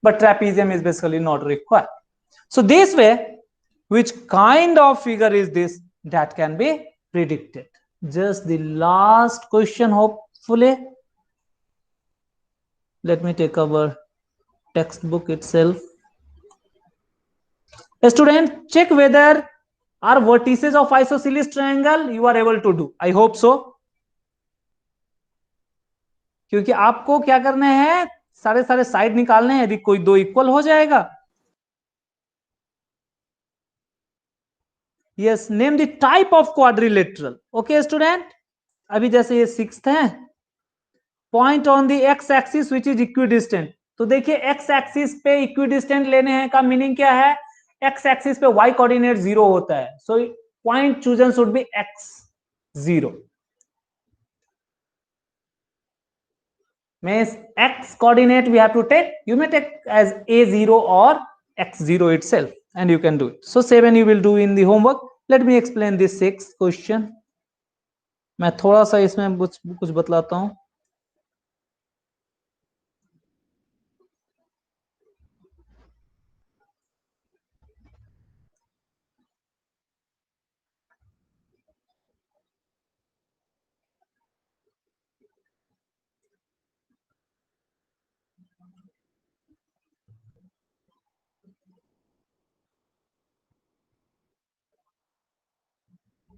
but trapezium is basically not required. So this way, which kind of figure is this, that can be predicted. Just the last question, hopefully. Let me take our textbook itself. A student, check whether are vertices of isosceles triangle you are able to do. I hope so. क्योंकि आपको क्या करने हैं, सारे side निकालने हैं. यदि कोई दो इक्वल हो जाएगा. Yes, name the type of quadrilateral. Okay student, अभी जैसे ये 6th है, point on the x axis which is equidistant. तो देखिए एक्स एक्सिस पे इक्विडिस्टेंट लेने हैं का मीनिंग क्या है, एक्स एक्सिस पे वाई कोऑर्डिनेट 0 होता है. So point chosen should be x0. means x coordinate we have to take, you may take as a0 or x0 itself, and you can do it. So 7 you will do in the homework. Let me explain this 6th question. मैं थोड़ा सा इसमें कुछ बतलाता हूं.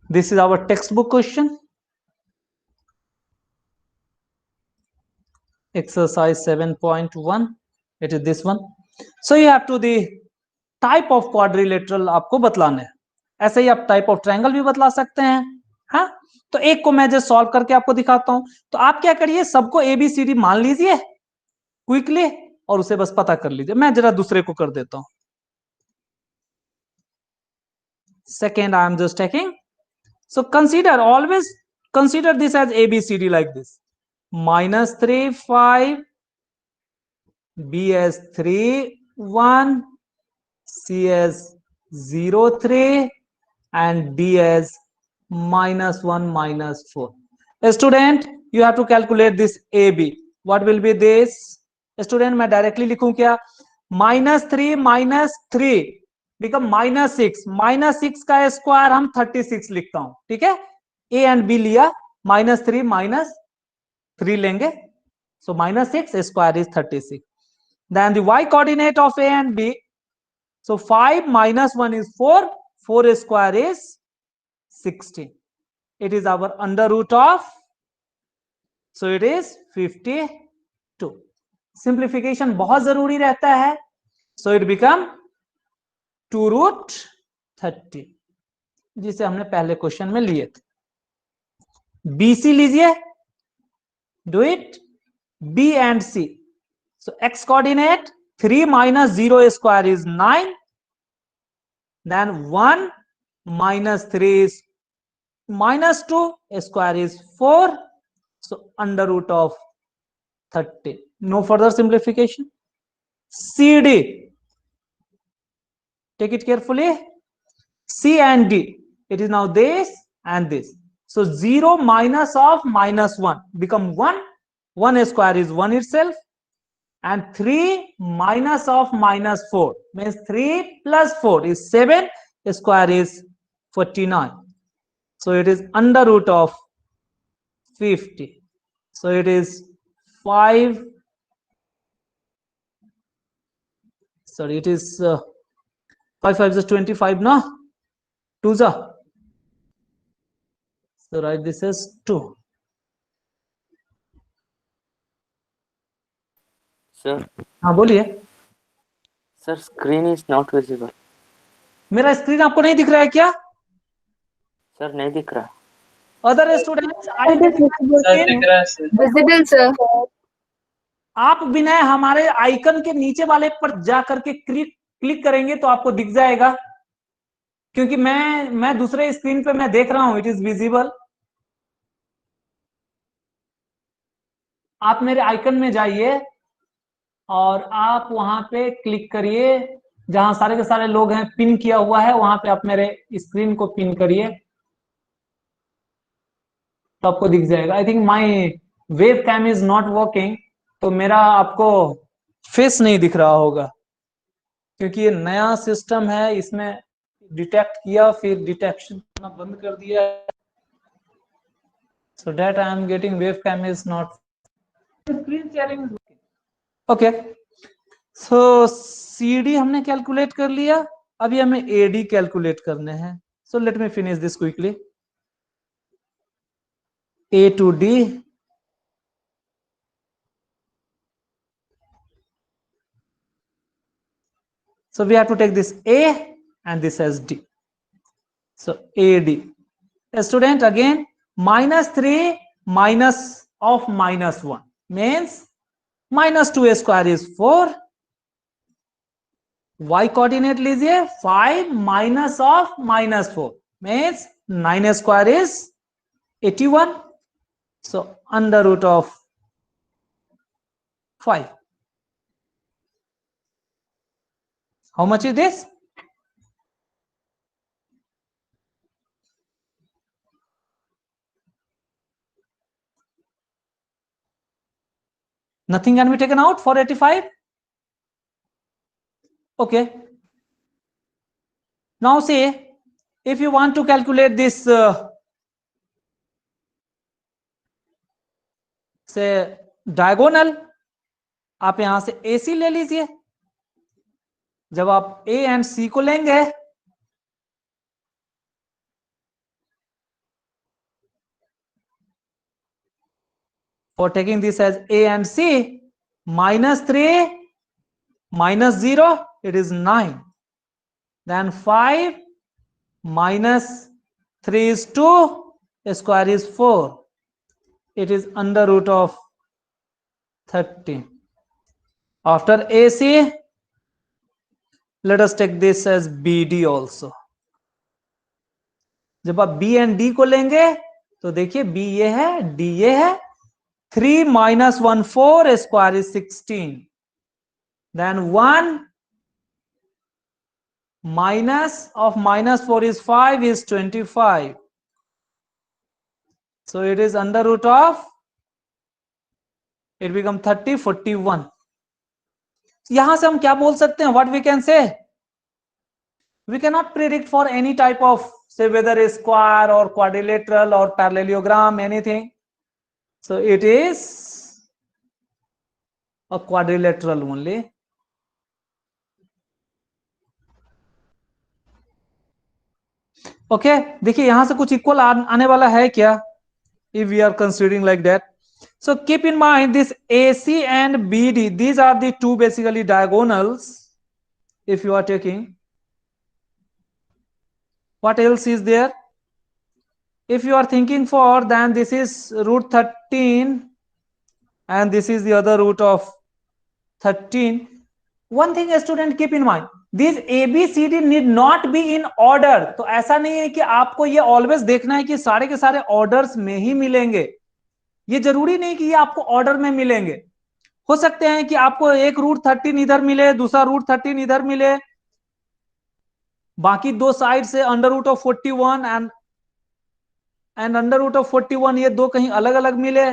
This is our textbook question. Exercise 7.1. It is this one. So you have to the type of quadrilateral आपको बतलाना है. ऐसे ही आप टाइप ऑफ ट्रायंगल भी बतला सकते हैं. हाँ, तो एक को मैं जस्ट सॉल्व करके आपको दिखाता हूं. तो आप क्या करिए, सबको ABCD मान लीजिए क्विकली और उसे बस पता कर लीजिए. मैं जरा दूसरे को कर देता हूं. Second I am just taking. So always consider this as ABCD like this. -3, 5, B as 3, 1, C as 0, 3, and D as -1, -4. A student, you have to calculate this AB. What will be this? A student, मैं directly लिखूं क्या? -3 - 3 become -6. -6 का square हम 36 लिखता हूं. ठीक है, A and B लिया, -3 - 3 लेंगे. So -6 square is 36. Then the y coordinate of A and B. So 5 - 1 is 4. 4 square is 16. It is our under root of. So it is 52. Simplification बहुत जरूरी रहता है. So it become 2√30, जिसे हमने पहले question में लिए थे. BC लीजिए. Do it. B and C. So x coordinate 3 - 0 square is 9. Then 1 - 3 is -2 square is 4. So under root of 30. No further simplification. CD. Take it carefully. C and D. It is now this and this. So 0 minus of -1 become 1. 1 square is 1 itself. And 3 minus of -4 means 3 plus 4 is 7. Square is 49. So it is under root of 50. So it is 5. Sorry, it is 5 5 is 25, no? 2 is. So write this as 2. Sir, हाँ बोलिए. sir, screen is not visible. मेरा screen आपको नहीं दिख रहा है क्या? Sir, नहीं दिख रहा. Other students It is visible. Sir दिख रहा है सर. Visible, sir. आप बिना हमारे आइकन के नीचे वाले पर जा करके क्लिक करेंगे तो आपको दिख जाएगा, क्योंकि मैं दूसरे स्क्रीन पे मैं देख रहा हूं. It is visible. आप मेरे आइकन में जाइए और आप वहां पे क्लिक करिए जहां सारे के सारे लोग हैं. पिन किया हुआ है वहां पे आप मेरे स्क्रीन को पिन करिए. तो आपको दिख जाएगा। I think my web cam is not working, तो मेरा आपको फेस नहीं दिख रहा होगा, क्योंकि ये नया सिस्टम है, इसमें डिटेक्ट किया फिर डिटेक्शन करना बंद कर दिया, so that I am getting webcam is not screen sharing is working. Okay, so CD हमने कैलकुलेट कर लिया, अभी हमें AD कैलकुलेट करने हैं। So let me finish this quickly. A to D, so we have to take this A and this as D. So AD. A student, again -3 minus of -1 means -2 square is 4. Y coordinate लीजिए 5 minus of -4 means 9 square is 81. So under root of 5. How much is this? Nothing can be taken out for 85. Okay. Now see, if you want to calculate this say diagonal, आप यहां से AC ले लीजिए। जब आप A and C को लेंगे, for taking this as A and C, -3 -0, it is 9. Then 5 minus 3 is 2, square is 4. It is under root of 13. After AC, let us take this as BD also. जब आप B and D को लेंगे तो देखिए B ये है, D ये है। 3 minus 1 4, square is 16. Then 1 minus of -4 is 5 is 25. So it is under root of, it become 30 41. यहां से हम क्या बोल सकते हैं? What we can say? We cannot predict for any type of, say, whether a square or quadrilateral or parallelogram, anything. So it is a quadrilateral only. Okay, देखिए यहां से कुछ इक्वल आने वाला है क्या? If we are considering like that. So keep in mind this AC and BD, these are the two basically diagonals. If you are taking, what else is there? If you are thinking for, then this is root 13 and this is the other root of 13. One thing a student keep in mind, these ABCD need not be in order. तो ऐसा नहीं है कि आपको ये always देखना है कि सारे के सारे ऑर्डर्स में ही मिलेंगे। ये जरूरी नहीं कि ये आपको ऑर्डर में मिलेंगे। हो सकते हैं कि आपको एक रूट 13 इधर मिले, दूसरा रूट 13 इधर मिले, बाकी दो साइड से under root of 41 and under root of 41 ये दो कहीं अलग अलग मिले।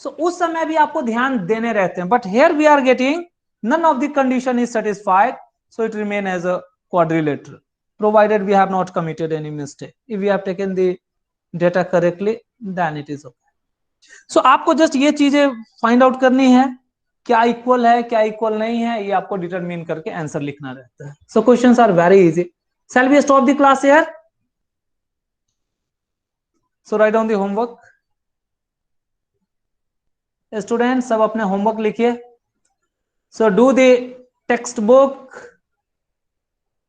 सो उस समय भी आपको ध्यान देने रहते हैं। But here we are getting none of the condition is satisfied, so it remain as a quadrilateral, provided we have not committed any mistake. If we have taken the data correctly, then it is okay. So आपको just ये चीजें find out करनी है, क्या equal है क्या equal नहीं है, ये आपको डिटरमिन करके आंसर लिखना रहता है। So questions are very easy. Shall we stop the class here? So write down the homework. Student सब अपने होमवर्क लिखिए। So do the textbook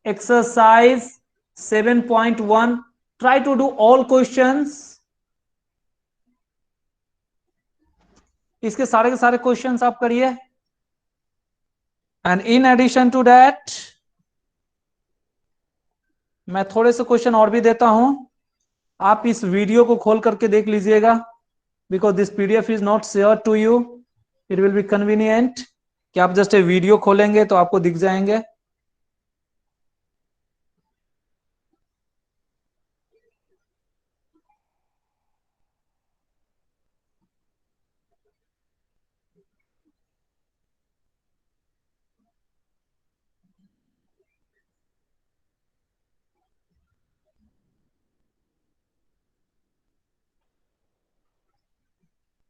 exercise 7.1. Try to do all questions. इसके सारे के सारे क्वेश्चंस आप करिए। And in addition to that, मैं थोड़े से क्वेश्चन और भी देता हूं, आप इस वीडियो को खोल करके देख लीजिएगा, because this PDF is not shared to you. It will be convenient कि आप जस्ट वीडियो खोलेंगे तो आपको दिख जाएंगे।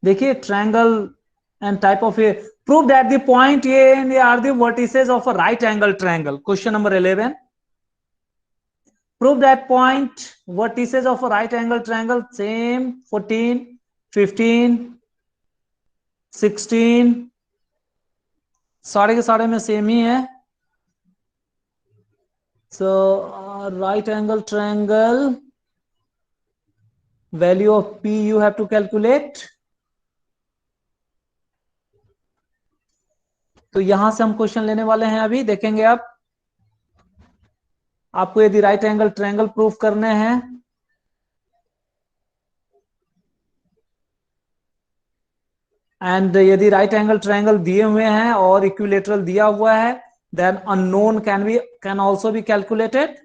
देखिए triangle and type of A, prove that the point A and A R the vertices of a right angle triangle. Question number 11. Prove that point vertices of a right angle triangle same 14, 15, 16 सारे के सारे में same ही है. So right angle triangle value of P you have to calculate. तो यहां से हम question लेने वाले हैं. अभी देखेंगे आप, आपको यदि राइट एंगल ट्रायंगल प्रूफ करने हैं एंड यदि राइट एंगल ट्रायंगल दिए हुए हैं और इक्विलेटरल दिया हुआ है, then unknown can also be calculated.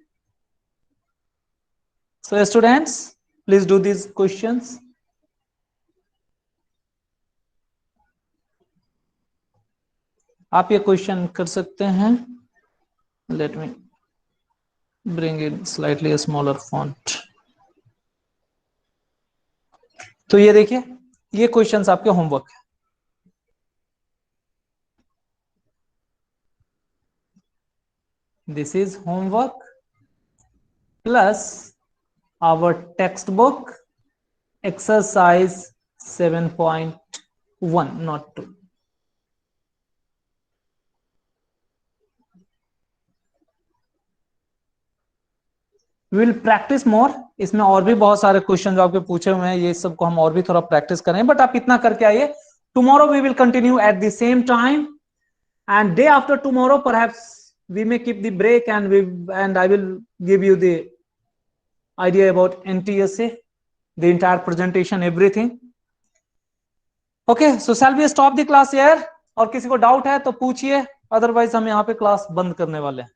So students, please do these questions. आप ये क्वेश्चन कर सकते हैं. Let me bring in slightly a smaller font. तो ये देखिए, ये क्वेश्चंस आपके होमवर्क है. This is homework plus our textbook exercise 7.1, not 2. We will practice more. इसमें और भी बहुत सारे क्वेश्चन जो आपके पूछे हुए हैं, ये सबको हम और भी थोड़ा प्रैक्टिस करें. बट आप इतना करके आइए. Tomorrow we will continue at the same time, and day after tomorrow perhaps we may keep the break and I will give you the idea about NTSA, the entire presentation, everything. Okay, so shall we stop the class here? और किसी को doubt है तो पूछिए, otherwise हम यहाँ पे class बंद करने वाले हैं.